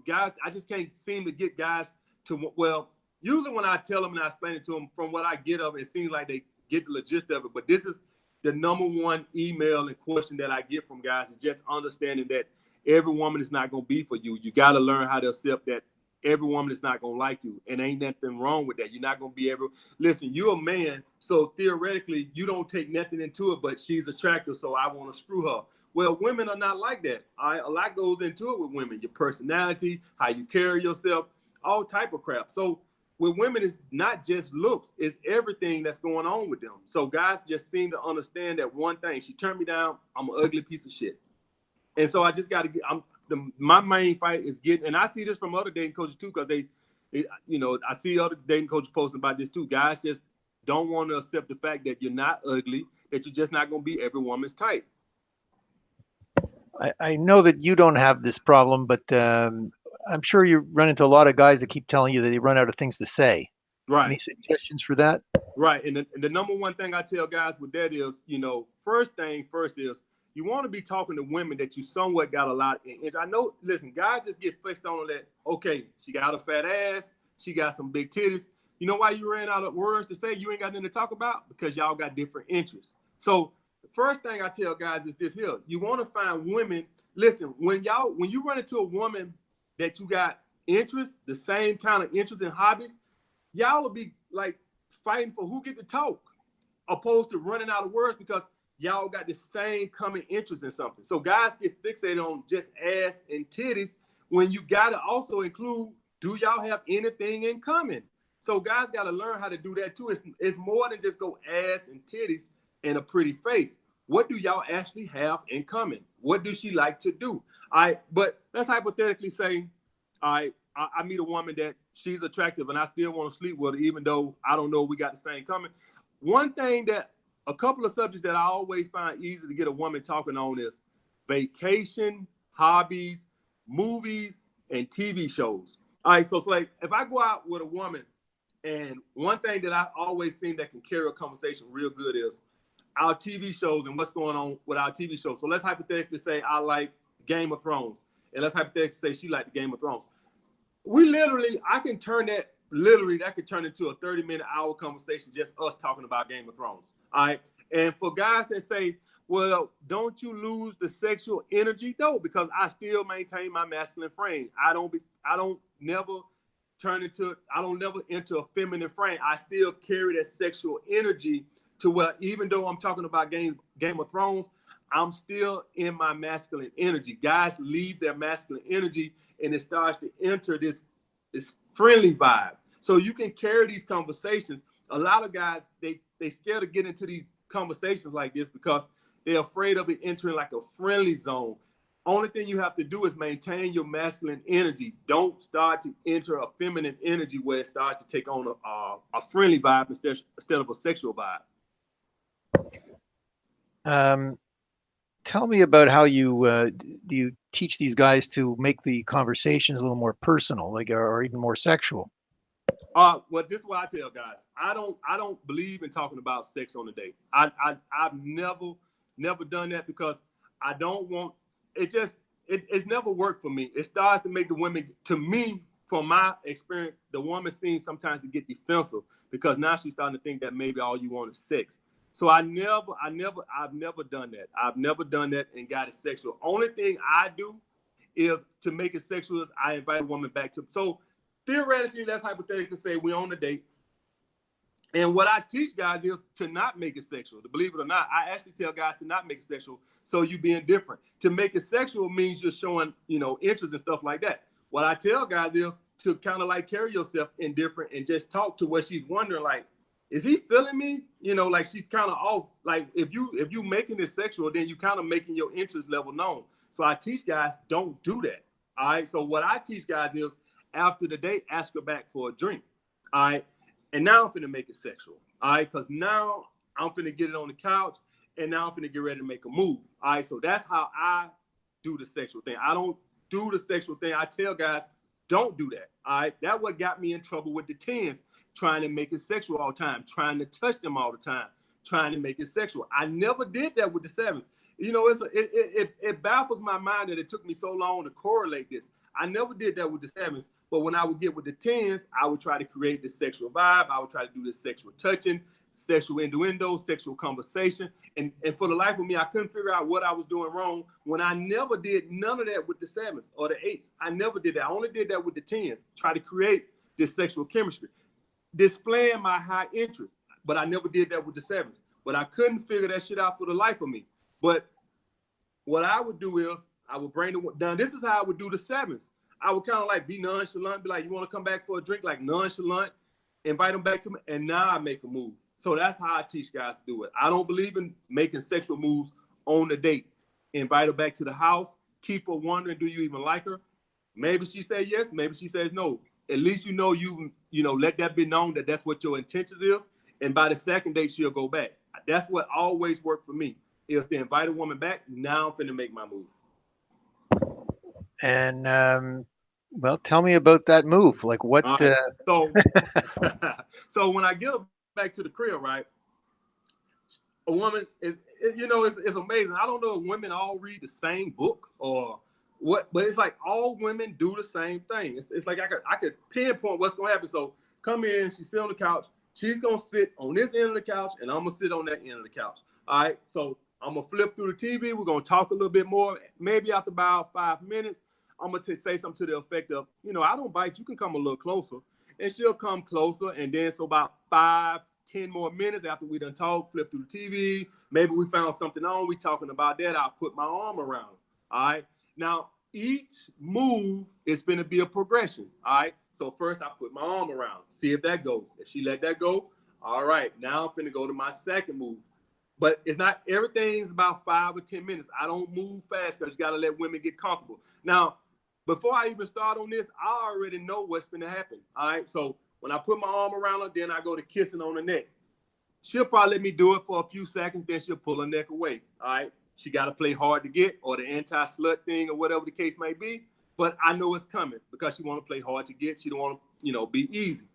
guys, I just can't seem to get guys to, well, usually when I tell them and I explain it to them, from what I get of it, it seems like they get the gist of it. But this is the number one email and question that I get from guys, is just understanding that every woman is not going to be for you. You got to learn how to accept that every woman is not going to like you. And ain't nothing wrong with that. You're not going to be able, listen, you're a man. So theoretically, you don't take nothing into it, but she's attractive, so I want to screw her. Well, women are not like that. A lot goes into it with women. Your personality, how you carry yourself, all type of crap. So with women, it's not just looks, it's everything that's going on with them. So guys just seem to understand that one thing. She turned me down, I'm an ugly piece of shit. And so I just got to get, my main fight is getting, and I see this from other dating coaches too, because they, you know, I see other dating coaches posting about this too. Guys just don't want to accept the fact that you're not ugly, that you're just not going to be every woman's type. I know that you don't have this problem, but I'm sure you run into a lot of guys that keep telling you that they run out of things to say. Right. Any suggestions for that? Right. And the number one thing I tell guys with that is, you know, first thing first is you want to be talking to women that you somewhat got a lot in. I know, listen, guys just get fixed on that, okay, she got a fat ass, she got some big titties. You know why you ran out of words to say? You ain't got nothing to talk about? Because y'all got different interests. So the first thing I tell guys is this here. You want to find women. Listen, when you run into a woman that you got interests, the same kind of interests and hobbies, y'all will be like fighting for who get to talk, opposed to running out of words because y'all got the same common interest in something. So guys get fixated on just ass and titties when you got to also include, do y'all have anything in common? So guys got to learn how to do that too. It's more than just go ass and titties and a pretty face. What do y'all actually have in common? What does she like to do? But let's hypothetically say, I meet a woman that she's attractive and I still want to sleep with her, even though I don't know we got the same common. One thing that, a couple of subjects that I always find easy to get a woman talking on is vacation, hobbies, movies, and TV shows. All right, so it's like if I go out with a woman, and one thing that I always seem that can carry a conversation real good is our TV shows and what's going on with our TV shows. So let's hypothetically say I like Game of Thrones, and let's hypothetically say she liked the Game of Thrones. I can turn that, that could turn into a 30-minute hour conversation, just us talking about Game of Thrones. All right. And for guys that say, well, don't you lose the sexual energy? No, because I still maintain my masculine frame. I don't never enter a feminine frame. I still carry that sexual energy to where even though I'm talking about Game of Thrones, I'm still in my masculine energy. Guys leave their masculine energy and it starts to enter this friendly vibe. So you can carry these conversations. A lot of guys, they scared to get into these conversations like this because they're afraid of it entering like a friendly zone. Only thing you have to do is maintain your masculine energy. Don't start to enter a feminine energy where it starts to take on a friendly vibe instead of a sexual vibe. Tell me about how you do you teach these guys to make the conversations a little more personal, like or even more sexual. Well, this is what I tell guys. I don't believe in talking about sex on the date. I've never done that because I don't want it. It's never worked for me. It starts to make the women, to me, from my experience, the woman seems sometimes to get defensive because now she's starting to think that maybe all you want is sex. So I've never done that. I've never done that and got it sexual. Only thing I do is to make it sexual is I invite a woman back to. So theoretically, let's hypothetically say we're on a date. And what I teach guys is to not make it sexual. To believe it or not, I actually tell guys to not make it sexual. So you being different. To make it sexual means you're showing, interest and stuff like that. What I tell guys is to kind of like carry yourself indifferent and just talk to where she's wondering, like, is he feeling me? Like she's kind of off. Like if you making it sexual, then you kind of making your interest level known. So I teach guys, don't do that. All right. So what I teach guys is after the date, ask her back for a drink. All right. And now I'm finna make it sexual. All right. Because now I'm finna get it on the couch and now I'm finna get ready to make a move. All right. So that's how I do the sexual thing. I don't do the sexual thing. I tell guys, don't do that. All right. That's what got me in trouble with the 10s, trying to make it sexual all the time, trying to touch them all the time, trying to make it sexual. I never did that with the 7s. You know, it baffles my mind that it took me so long to correlate this. I never did that with the sevens, but when I would get with the tens, I would try to create this sexual vibe. I would try to do this sexual touching, sexual innuendo, sexual conversation. And for the life of me, I couldn't figure out what I was doing wrong when I never did none of that with the sevens or the eights. I never did that. I only did that with the tens, try to create this sexual chemistry, displaying my high interest. But I never did that with the sevens. But I couldn't figure that shit out for the life of me. But what I would do is I would bring them down. This is how I would do the sevens. I would kind of like be nonchalant, be like, you want to come back for a drink, like nonchalant, invite them back to me, and now I make a move. So that's how I teach guys to do it. I don't believe in making sexual moves on the date. Invite her back to the house, keep her wondering, do you even like her? Maybe she says yes, maybe she says no. At least you know, let that be known that that's what your intentions is. And by the second date, she'll go back. That's what always worked for me. Is to invite a woman back. Now I'm finna make my move. And well, tell me about that move. Like what? All right. So, so when I get her back to the crib, right? A woman is, you know, it's amazing. I don't know if women all read the same book or what, but it's like all women do the same thing. It's like I could pinpoint what's gonna happen. So come in, she sit on the couch. She's gonna sit on this end of the couch, and I'm gonna sit on that end of the couch. All right. So I'm gonna flip through the TV. We're gonna talk a little bit more. Maybe after about 5 minutes, I'm gonna say something to the effect of, you know, I don't bite. You can come a little closer, and she'll come closer. And then so about 5-10 more minutes after we done talk, flip through the TV. Maybe we found something on. We talking about that. I'll put my arm around her. All right. Now each move is going to be a progression. All right. So first I put my arm around, see if that goes. If she let that go, all right. Now I'm going to go to my second move. But it's not, everything's about 5 or 10 minutes. I don't move fast because you got to let women get comfortable. Now, before I even start on this, I already know what's going to happen. All right. So when I put my arm around her, then I go to kissing on the neck. She'll probably let me do it for a few seconds, then she'll pull her neck away. All right. She got to play hard to get or the anti-slut thing or whatever the case may be. But I know it's coming because she want to play hard to get. She don't want to, you know, be easy.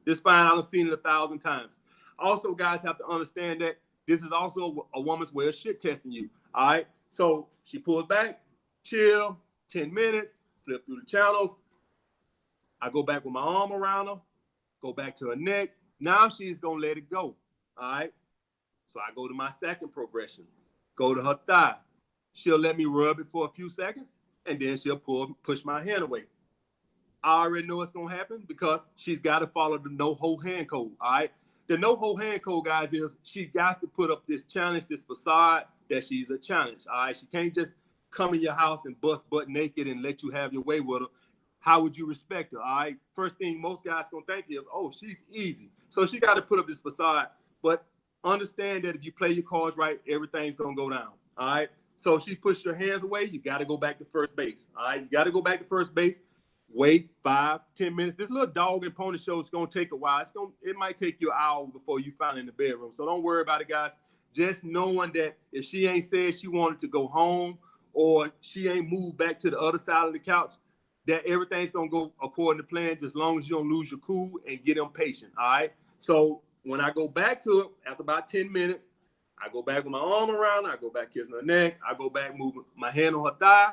It's fine. I've seen it 1,000 times. Also, guys have to understand that this is also a woman's way of shit testing you. All right. So she pulls back, chill, 10 minutes, flip through the channels. I go back with my arm around her, go back to her neck. Now she's going to let it go. All right. So I go to my second progression, go to her thigh. She'll let me rub it for a few seconds, and then she'll push my hand away. I already know what's going to happen because she's got to follow the no-hold hand code. All right. The no-hold hand code, guys, is she's got to put up this challenge, this facade that she's a challenge. All right. She can't just come in your house and bust butt naked and let you have your way with her. How would you respect her? All right. First thing most guys gonna think is, oh, she's easy. So she got to put up this facade. But understand that if you play your cards right, everything's gonna go down. All right. So she pushed your hands away. You got to go back to first base. All right. You got to go back to first base. Wait 5-10 minutes. This little dog and pony show is gonna take a while. It might take you an hour before you find in the bedroom. So don't worry about it, guys. Just knowing that if she ain't said she wanted to go home or she ain't moved back to the other side of the couch, that everything's gonna go according to plan, just as long as you don't lose your cool and get impatient. All right. So when I go back to it after about 10 minutes, I go back with my arm around her, I go back kissing her neck, I go back moving my hand on her thigh.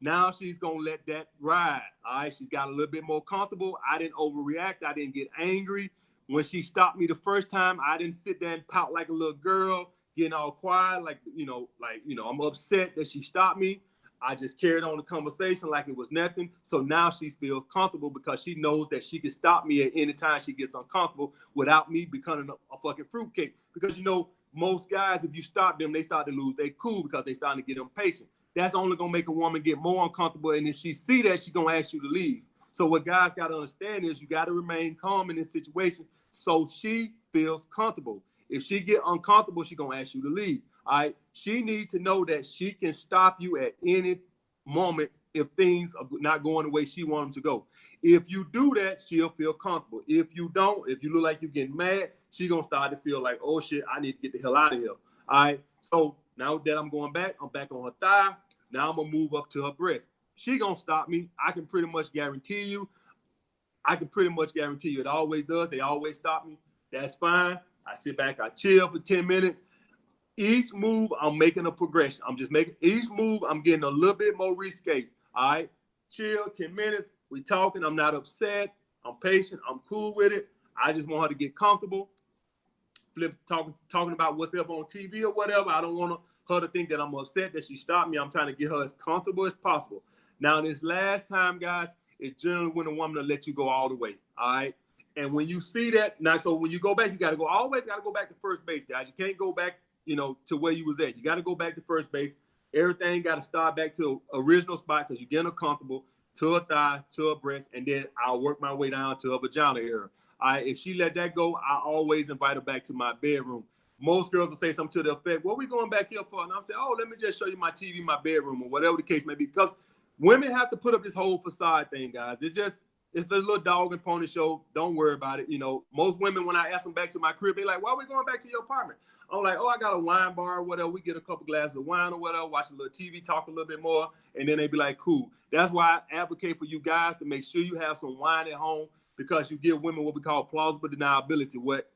Now she's gonna let that ride. All right. She's got a little bit more comfortable. I didn't overreact. I didn't get angry. When she stopped me the first time, I didn't sit there and pout like a little girl, getting all quiet, like I'm upset that she stopped me. I just carried on the conversation like it was nothing. So now she feels comfortable because she knows that she can stop me at any time she gets uncomfortable without me becoming a fucking fruitcake. Because, you know, most guys, if you stop them, they start to lose their cool because they starting to get impatient. That's only going to make a woman get more uncomfortable. And if she see that, she's going to ask you to leave. So what guys got to understand is you got to remain calm in this situation so she feels comfortable. If she get uncomfortable, she's going to ask you to leave. All right. She needs to know that she can stop you at any moment if things are not going the way she wants them to go. If you do that, she'll feel comfortable. If you don't, if you look like you're getting mad, she's going to start to feel like, oh, shit, I need to get the hell out of here. All right. So now that I'm going back, I'm back on her thigh. Now I'm going to move up to her breast. She going to stop me. I can pretty much guarantee you. It always does. They always stop me. That's fine. I sit back, I chill for 10 minutes. Each move, I'm making a progression. I'm just making each move, I'm getting a little bit more risque. All right, chill, 10 minutes. We talking. I'm not upset. I'm patient. I'm cool with it. I just want her to get comfortable. Talking about what's up on TV or whatever. I don't want her to think that I'm upset that she stopped me. I'm trying to get her as comfortable as possible. Now, this last time, guys, is generally when a woman will let you go all the way. All right. And when you see that, now, so when you go back, you got to go, always got to go back to first base, guys. You can't go back, to where you was at. You got to go back to first base. Everything got to start back to original spot because you're getting her comfortable, to her thigh, to her breast, and then I'll work my way down to her vagina area. If she let that go, I always invite her back to my bedroom. Most girls will say something to the effect, "What are we going back here for?" And I'm saying, "Oh, let me just show you my TV, my bedroom, or whatever the case may be." Because women have to put up this whole facade thing, guys. It's the little dog and pony show. Don't worry about it. Most women, when I ask them back to my crib, they're like, "Why are we going back to your apartment?" I'm like, "Oh, I got a wine bar or whatever. We get a couple glasses of wine or whatever, watch a little TV, talk a little bit more." And then they be like, "Cool." That's why I advocate for you guys to make sure you have some wine at home, because you give women what we call plausible deniability. What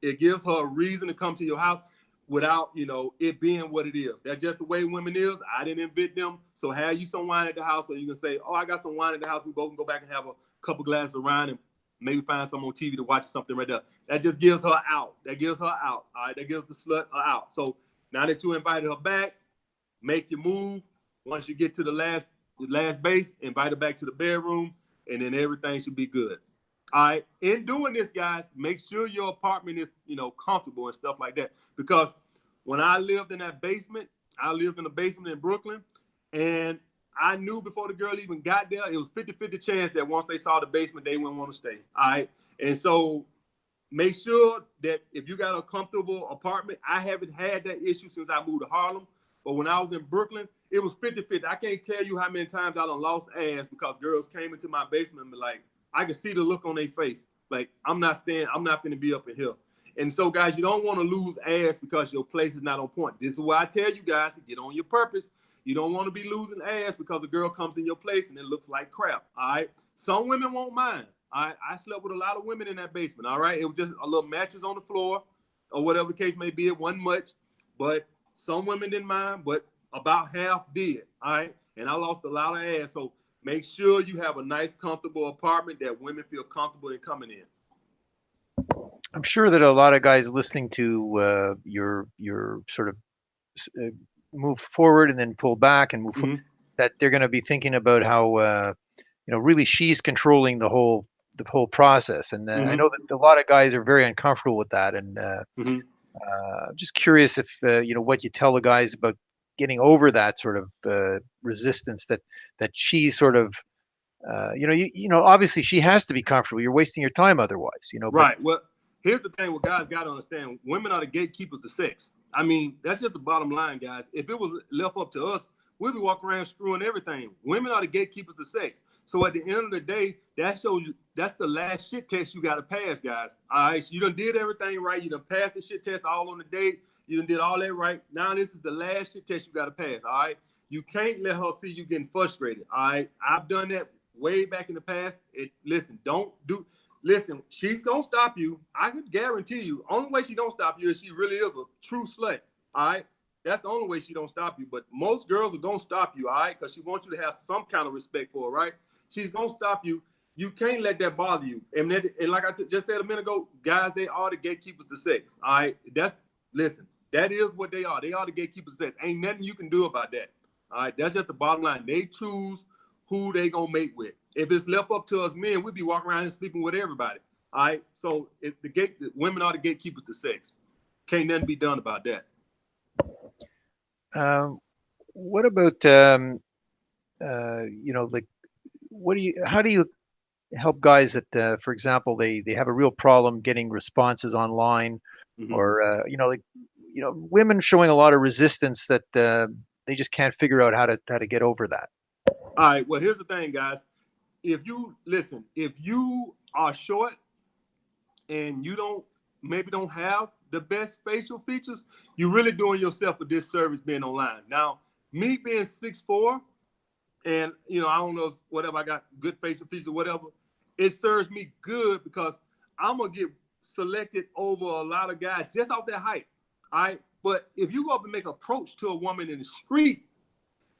it gives her a reason to come to your house without, it being what it is. That's just the way women is. I didn't invent them. So have you some wine at the house so you can say, "Oh, I got some wine at the house. We both can go back and have a couple glasses of wine and maybe find some on TV to watch something right there." That just gives her out. That gives her out. All right. That gives the slut out. So now that you invited her back, make your move. Once you get to the last base, invite her back to the bedroom, and then everything should be good. All right. In doing this, guys, make sure your apartment is, comfortable and stuff like that. Because when I lived in that basement, I lived in a basement in Brooklyn, and I knew before the girl even got there, it was 50-50 chance that once they saw the basement, they wouldn't want to stay. All right. And so make sure that if you got a comfortable apartment, I haven't had that issue since I moved to Harlem. But when I was in Brooklyn, it was 50-50. I can't tell you how many times I done lost ass because girls came into my basement and be like, I could see the look on their face. Like, I'm not going to be up in here. And so, guys, you don't want to lose ass because your place is not on point. This is why I tell you guys to get on your purpose. You don't want to be losing ass because a girl comes in your place and it looks like crap. All right. Some women won't mind. I slept with a lot of women in that basement. All right. It was just a little mattress on the floor or whatever the case may be. It wasn't much, but some women didn't mind, but about half did. All right. And I lost a lot of ass. So make sure you have a nice, comfortable apartment that women feel comfortable in coming in. I'm sure that a lot of guys listening to your sort of uh, move forward and then pull back and Mm-hmm. that they're going to be thinking about how really she's controlling the whole process. And I Mm-hmm. know that a lot of guys are very uncomfortable with that. And Mm-hmm. I'm just curious if what you tell the guys about getting over that sort of resistance that she's sort of obviously she has to be comfortable. You're wasting your time otherwise, but Right. Well, here's the thing: what guys got to understand: women are the gatekeepers to sex. I mean, that's just the bottom line, guys. If it was left up to us, we'd be walking around screwing everything. Women are the gatekeepers to sex. So at the end of the day, that shows you that's the last shit test you got to pass, guys. All right, so you done did everything right. You done passed the shit test all on the date. You done did all that right. Now this is the last shit test you got to pass. All right, you can't let her see you getting frustrated. All right, I've done that way back in the past. Listen, don't do. Listen, she's gonna stop you. I can guarantee you. Only way she don't stop you is she really is a true slut. All right, that's the only way she don't stop you. But most girls are gonna stop you. All right, because she wants you to have some kind of respect for her. Right? She's gonna stop you. You can't let that bother you. And like I just said a minute ago, guys, they are the gatekeepers to sex. All right, listen. That is what they are. They are the gatekeepers to sex. Ain't nothing you can do about that. All right, that's just the bottom line. They choose who they gonna mate with. If it's left up to us men, we'd be walking around and sleeping with everybody. All right. So the women are the gatekeepers to sex. Can't nothing be done about that. um, what about like how do you help guys that for example they have a real problem getting responses online Mm-hmm. or women showing a lot of resistance that they just can't figure out how to get over that. All right. Well, here's the thing, guys. If you are short and you don't have the best facial features, you're really doing yourself a disservice being online. Now, me being 6'4", and I don't know if whatever I got good facial features or whatever, it serves me good because I'm gonna get selected over a lot of guys just off that height. All right. But if you go up and make an approach to a woman in the street,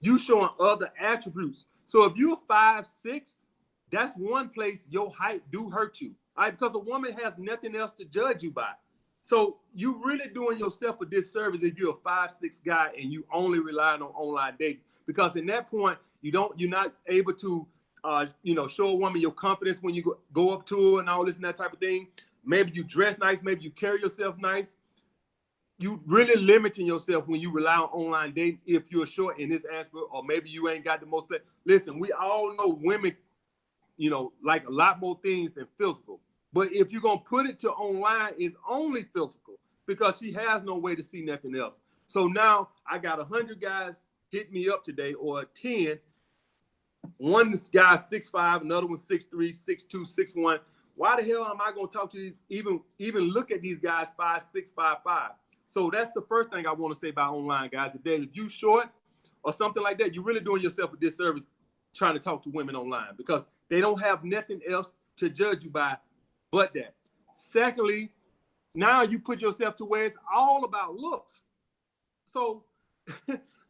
you showing other attributes. So if you're 5'6", that's one place your height do hurt you. All right, because a woman has nothing else to judge you by. So you really doing yourself a disservice if you're a 5'6" guy and you only relying on online dating. Because in that point, you're not able to show a woman your confidence when you go up to her and all this and that type of thing. Maybe you dress nice, maybe you carry yourself nice. You really limiting yourself when you rely on online dating if you're short in this aspect, or maybe you ain't got the most play. Listen, we all know women, like a lot more things than physical. But if you're going to put it to online, it's only physical because she has no way to see nothing else. So now I got 100 guys hit me up today, or 10. One guy's 6'5", another one's 6'3", 6'2", 6'1". Why the hell am I going to talk to these, even look at these guys 5'6", 5'5"? So that's the first thing I want to say about online, guys. If you short or something like that, you're really doing yourself a disservice trying to talk to women online because they don't have nothing else to judge you by but that. Secondly, now you put yourself to where it's all about looks. So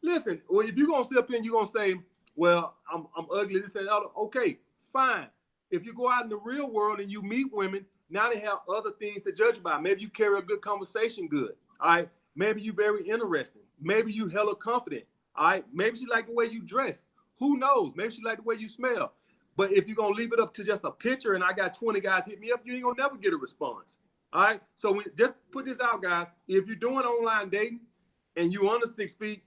listen, well, if you're going to sit up here and you're going to say, well, I'm ugly, this and that, okay, fine. If you go out in the real world and you meet women, now they have other things to judge you by. Maybe you carry a good conversation good. All right. Maybe you very interesting. Maybe you hella confident. All right. Maybe she like the way you dress. Who knows? Maybe she like the way you smell. But if you're going to leave it up to just a picture and I got 20 guys hit me up, you ain't going to never get a response. All right. So just put this out, guys. If you're doing online dating and you're under 6 feet,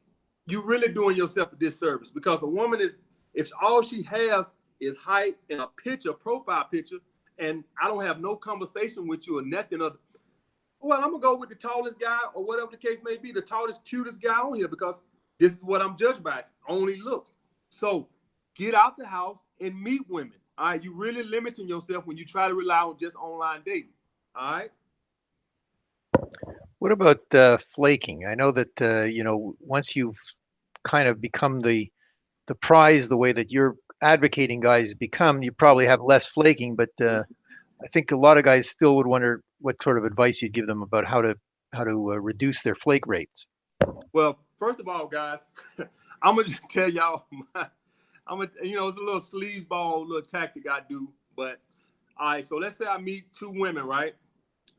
you're really doing yourself a disservice because a woman is, if all she has is height and a picture, profile picture, and I don't have no conversation with you or nothing other. Well, I'm going to go with the tallest guy or whatever the case may be, the tallest, cutest guy on here because this is what I'm judged by. It's only looks. So get out the house and meet women. All right. You're really limiting yourself when you try to rely on just online dating. All right. What about flaking? I know that once you've kind of become the prize the way that you're advocating guys become, you probably have less flaking. But I think a lot of guys still would wonder what sort of advice you'd give them about how to reduce their flake rates. Well, first of all, guys, I'm gonna just tell y'all. It's a little sleazeball little tactic I do. But all right, so let's say I meet two women, right?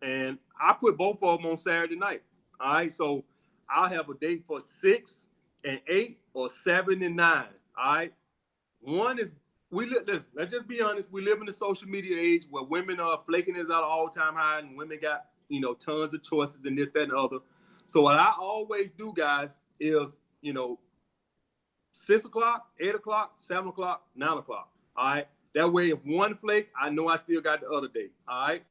And I put both of them on Saturday night. All right, so I'll have a date for 6 and 8 or 7 and 9. All right, one is listen. Let's just be honest. We live in the social media age where women are flaking is at an all-time high, and women got tons of choices and this, that, and the other. So what I always do, guys, is 6 o'clock, 8 o'clock, 7 o'clock, 9 o'clock. All right. That way, if one flake, I know I still got the other day. All right.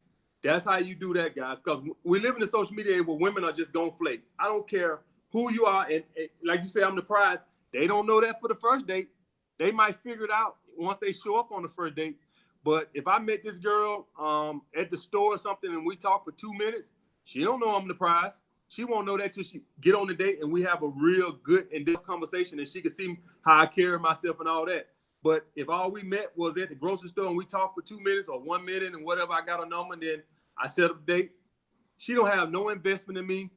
That's how you do that, guys. Because we live in the social media age where women are just gonna flake. I don't care who you are, and like you say, I'm the prize. They don't know that for the first date. They might figure it out once they show up on the first date. But if I met this girl at the store or something and we talk for 2 minutes, she don't know I'm the prize. She won't know that till she get on the date and we have a real good in-depth conversation and she can see how I carry myself and all that. But if all we met was at the grocery store and we talked for 2 minutes or 1 minute and whatever, I got a number and then I set up a date, she don't have no investment in me.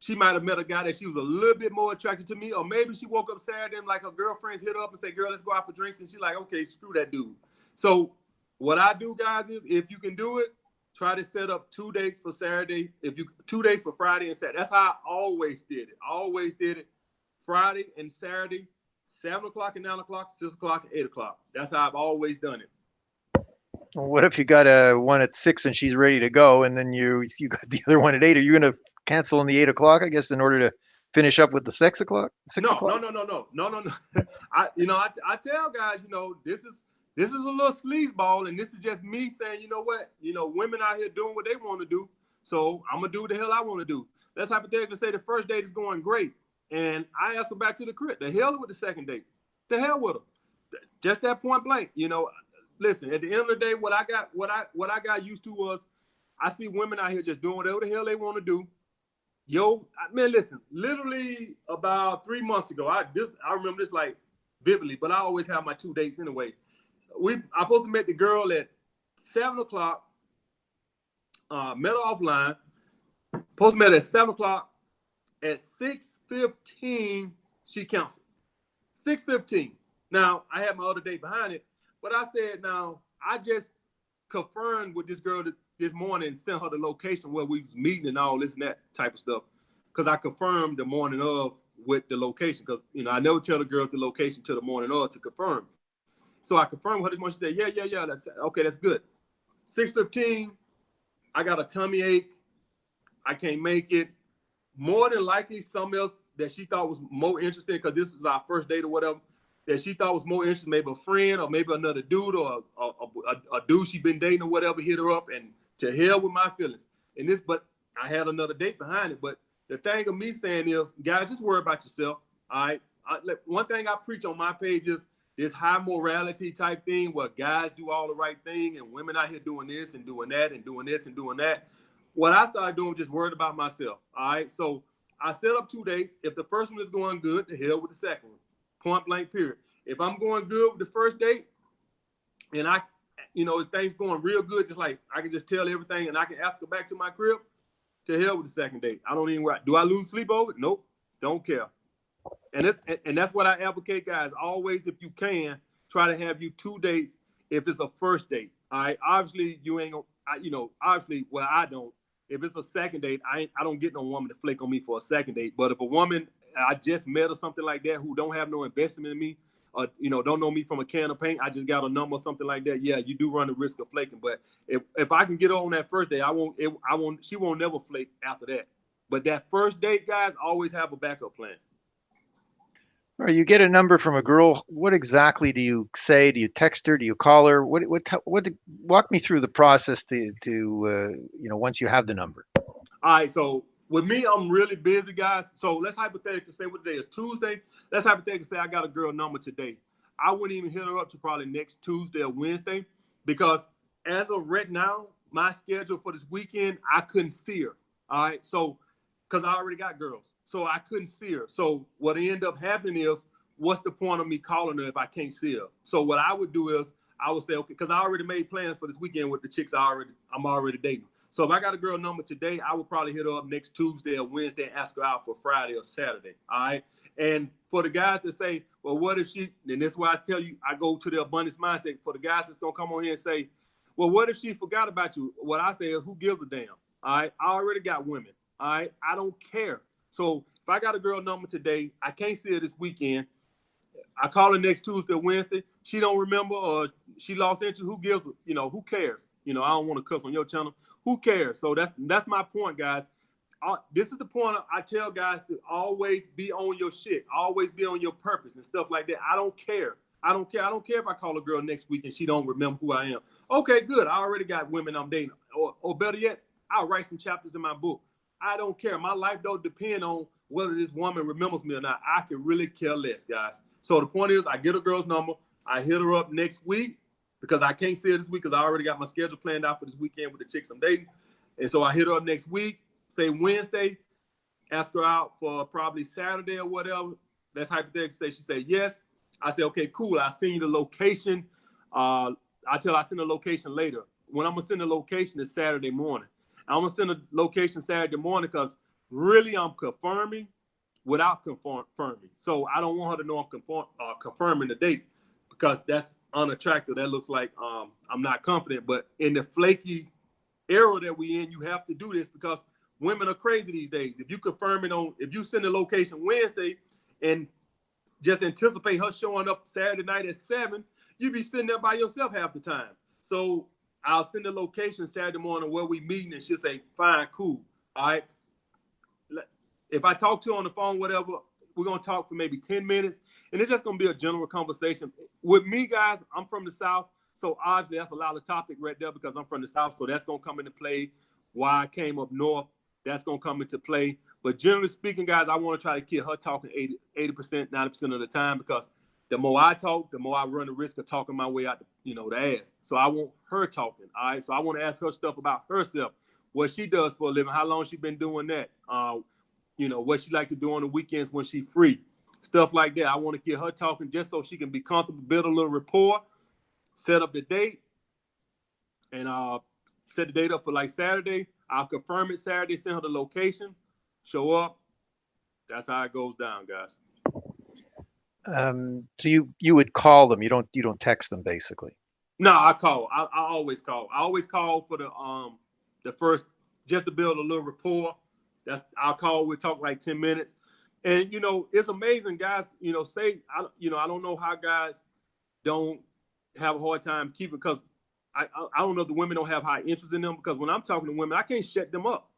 She might have met a guy that she was a little bit more attracted to me, or maybe she woke up Saturday and like her girlfriends hit her up and say, girl, let's go out for drinks. And she's like, okay, screw that dude. So what I do, guys, is if you can do it, try to set up 2 dates for Saturday. 2 days for Friday and Saturday. That's how I always did it. I always did it Friday and Saturday, 7 o'clock and 9 o'clock, 6 o'clock and 8 o'clock. That's how I've always done it. What if you got a one at 6 and she's ready to go, and then you got the other one at 8? Are you going to cancel on the 8 o'clock, I guess, in order to finish up with the 6 o'clock? 6 No. o'clock? No. I tell guys, this is a little sleazeball, and this is just me saying, you know what, women out here doing what they want to do, so I'm gonna do what the hell I want to do. Let's hypothetically say the first date is going great, and I ask her back to the crib. The hell with the second date. The hell with her. Just that point blank. Listen. At the end of the day, what I got used to was I see women out here just doing whatever the hell they want to do. Listen. Literally about 3 months ago, I remember this like vividly, but I always have my 2 dates anyway. I supposed to meet the girl at 7 o'clock. Met her offline. Supposed to meet her at 7 o'clock. At 6:15, she canceled. 6:15. Now, I had my other date behind it, but I said, now, I just confirmed with this girl this morning and sent her the location where we was meeting and all this and that type of stuff. Because I confirmed the morning of with the location. Because, I never tell the girls the location till the morning of to confirm. So I confirmed with her this morning. She said, yeah. That's okay, that's good. 6:15, I got a tummy ache. I can't make it. More than likely, something else that she thought was more interesting, because this is our first date or whatever, that she thought was more interesting, maybe a friend or maybe another dude or a dude she been dating or whatever hit her up, and to hell with my feelings. But I had another date behind it. But the thing of me saying is, guys, just worry about yourself. All right. One thing I preach on my page is this high morality type thing where guys do all the right thing and women out here doing this and doing that and doing this and doing that. What I started doing was just worried about myself. All right. So I set up 2 dates. If the first one is going good, the hell with the second one. Point blank, period. If I'm going good with the first date and if things going real good, just like I can just tell everything and I can ask her back to my crib, to hell with the second date. I don't even worry. Do I lose sleep over it? Nope. Don't care. And that's what I advocate, guys. Always, if you can, try to have you 2 dates if it's a first date. All right. Obviously, you ain't gonna, obviously, well, I don't. If it's a second date, I don't get no woman to flake on me for a second date. But if a woman I just met or something like that who don't have no investment in me, or don't know me from a can of paint, I just got a number or something like that, yeah, you do run the risk of flaking. But if I can get her on that first date, she won't never flake after that. But that first date, guys, always have a backup plan. Or you get a number from a girl. What exactly do you say? Do you text her? Do you call her? What? Walk me through the process to once you have the number. All right, so with me, I'm really busy, guys. So let's hypothetically say what day is Tuesday. Let's hypothetically say I got a girl number today. I wouldn't even hit her up to probably next Tuesday or Wednesday, because as of right now, my schedule for this weekend, I couldn't see her. All right, so because I already got girls, so I couldn't see her. So what ended up happening is, what's the point of me calling her if I can't see her? So what I would do is I would say, okay, because I already made plans for this weekend with the chicks I'm already dating. So if I got a girl number today, I would probably hit her up next Tuesday or Wednesday and ask her out for Friday or Saturday. All right. And for the guys to say, well, what if she, and this is why I tell you, I go to the abundance mindset. For the guys that's going to come on here and say, well, what if she forgot about you? What I say is, who gives a damn? All right. I already got women. All right. I don't care. So if I got a girl number today, I can't see her this weekend. I call her next Tuesday or Wednesday. She don't remember or she lost interest. Who gives? Who cares? I don't want to cuss on your channel. Who cares? So that's my point, guys. This is the point I tell guys to always be on your shit. Always be on your purpose and stuff like that. I don't care. I don't care. I don't care if I call a girl next week and she don't remember who I am. Okay, good. I already got women I'm dating. Or better yet, I'll write some chapters in my book. I don't care. My life don't depend on whether this woman remembers me or not. I can really care less, guys. So the point is, I get a girl's number. I hit her up next week because I can't see her this week because I already got my schedule planned out for this weekend with the chicks I'm dating. And so I hit her up next week, say Wednesday, ask her out for probably Saturday or whatever. That's hypothetical. Say she said yes. I say, okay, cool. I'll send you the location. I tell her I send the location later. When I'm going to send the location is Saturday morning. I'm going to send a location Saturday morning because really I'm confirming without confirming. So I don't want her to know I'm confirming the date because that's unattractive. That looks like I'm not confident. But in the flaky era that we in, you have to do this because women are crazy these days. If you send the location Wednesday and just anticipate her showing up Saturday night at 7, you be sitting there by yourself half the time. So I'll send the location Saturday morning where we meeting, and she'll say, fine, cool. All right. If I talk to her on the phone, whatever, we're going to talk for maybe 10 minutes, and it's just going to be a general conversation. With me, guys, I'm from the South, so obviously that's a lot of topic right there because I'm from the South, so that's going to come into play. Why I came up north, that's going to come into play. But generally speaking, guys, I want to try to keep her talking 80%, 90% of the time because the more I talk, the more I run the risk of talking my way out the ass. So I want her talking, all right? So I want to ask her stuff about herself, what she does for a living, how long she been doing that, what she like to do on the weekends when she free, stuff like that. I want to get her talking just so she can be comfortable, build a little rapport, set up the date, and set the date up for like Saturday. I'll confirm it Saturday, send her the location, show up, That's how it goes down, guys. So you would call them. You don't text them basically. No, I call. I always call. I always call for the first, just to build a little rapport. That's I'll call. We talk like 10 minutes, and it's amazing, guys. Say I don't know how guys don't have a hard time keeping, because I don't know if the women don't have high interest in them, because when I'm talking to women, I can't shut them up.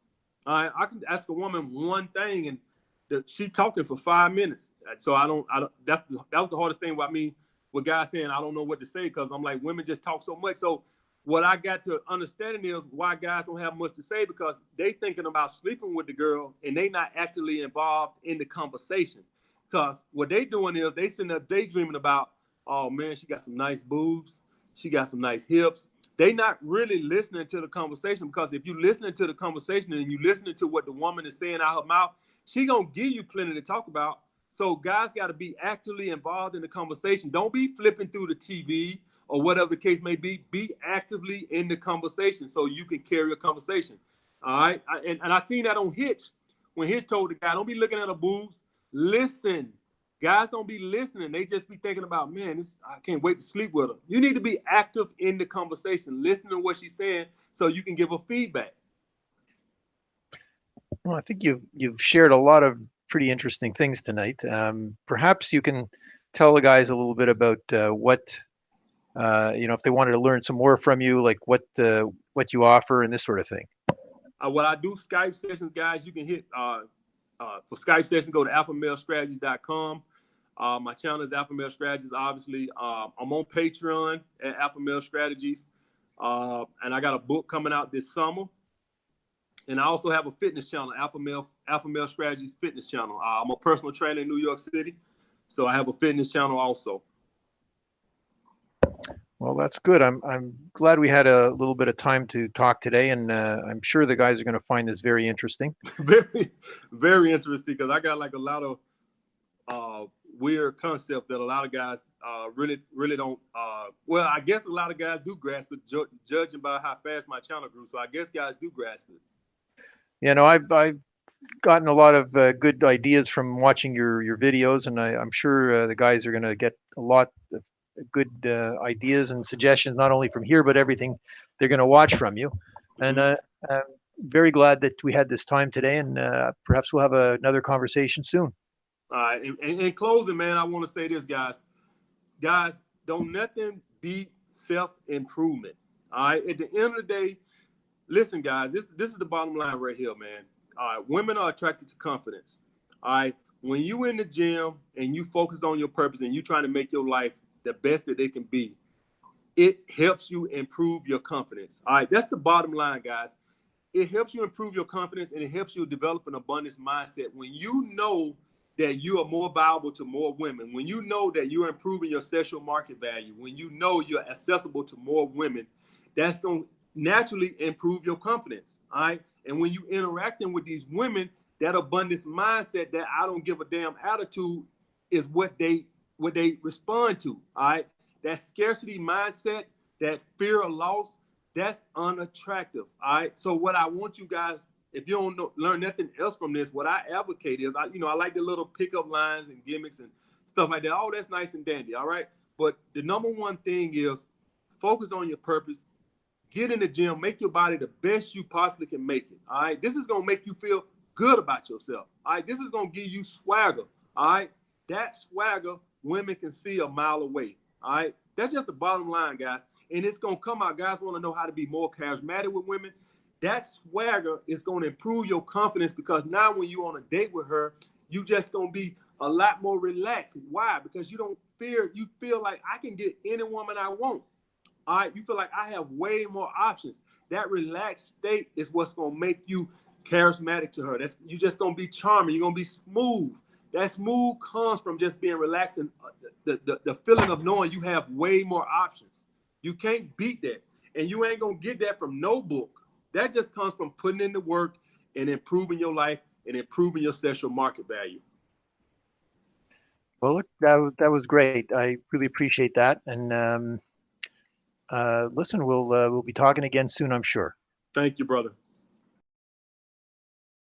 I can ask a woman one thing and she talking for 5 minutes. So I don't. That was the hardest thing about me with guys saying I don't know what to say, because I'm like, women just talk so much. So what I got to understanding is why guys don't have much to say, because they thinking about sleeping with the girl and they not actually involved in the conversation. Because what they doing is they sitting up daydreaming about, oh man, she got some nice boobs, she got some nice hips. They not really listening to the conversation, because if you listening to the conversation and you listening to what the woman is saying out her mouth, she gonna give you plenty to talk about. So guys got to be actively involved in the conversation. Don't be flipping through the TV or whatever the case may be. Be actively in the conversation so you can carry a conversation. All right, and I seen that on Hitch when Hitch told the guy, "Don't be looking at her boobs. Listen." Guys don't be listening. They just be thinking about, man, I can't wait to sleep with her. You need to be active in the conversation, listening to what she's saying so you can give her feedback. Well, I think you've shared a lot of pretty interesting things tonight. Perhaps you can tell the guys a little bit about what if they wanted to learn some more from you, like what you offer and this sort of thing. What I do Skype sessions, guys, you can hit for Skype sessions, go to alphamalestrategies.com. My channel is Alpha Male Strategies, obviously. I'm on Patreon at Alpha Male Strategies. And I got a book coming out this summer. And I also have a fitness channel, Alpha Male Strategies fitness channel. I'm a personal trainer in New York City, so I have a fitness channel also. Well, that's good. I'm glad we had a little bit of time to talk today, and I'm sure the guys are going to find this very interesting. Very, very interesting, because I got like a lot of weird concept that a lot of guys really don't. Well, I guess a lot of guys do grasp it, judging by how fast my channel grew. So I guess guys do grasp it. I've gotten a lot of good ideas from watching your videos, and I'm sure the guys are going to get a lot of good ideas and suggestions, not only from here but everything they're going to watch from you. And I'm very glad that we had this time today, and perhaps we'll have another conversation soon. All right. In closing, man, I want to say this, guys. Guys, don't nothing beat self-improvement. All right. At the end of the day, listen, guys, this is the bottom line right here, man. All right. Women are attracted to confidence. All right. When you in the gym and you focus on your purpose and you trying to make your life the best that it can be, it helps you improve your confidence. All right. That's the bottom line, guys. It helps you improve your confidence, and it helps you develop an abundance mindset. When you know that you are more valuable to more women, when you know that you're improving your sexual market value, when you know you're accessible to more women, that's going to naturally improve your confidence. All right. And when you interacting with these women, that abundance mindset, that I don't give a damn attitude, is what they respond to. All right. That scarcity mindset, that fear of loss, that's unattractive. All right. So what I want you guys, if you don't learn nothing else from this, what I advocate is, I like the little pickup lines and gimmicks and stuff like that. Oh, that's nice and dandy. All right. But the number one thing is focus on your purpose. Get in the gym, make your body the best you possibly can make it. All right. This is going to make you feel good about yourself. All right. This is going to give you swagger. All right. That swagger women can see a mile away. All right. That's just the bottom line, guys. And it's going to come out. Guys want to know how to be more charismatic with women. That swagger is going to improve your confidence, because now when you're on a date with her, you just going to be a lot more relaxed. Why? Because you feel like I can get any woman I want. All right. You feel like I have way more options. That relaxed state is what's going to make you charismatic to her. You're just going to be charming. You're going to be smooth. That smooth comes from just being relaxed, and the feeling of knowing you have way more options. You can't beat that. And you ain't going to get that from no book. That just comes from putting in the work and improving your life and improving your sexual market value. Well, look, that was great. I really appreciate that. And listen, we'll be talking again soon, I'm sure. Thank you, brother.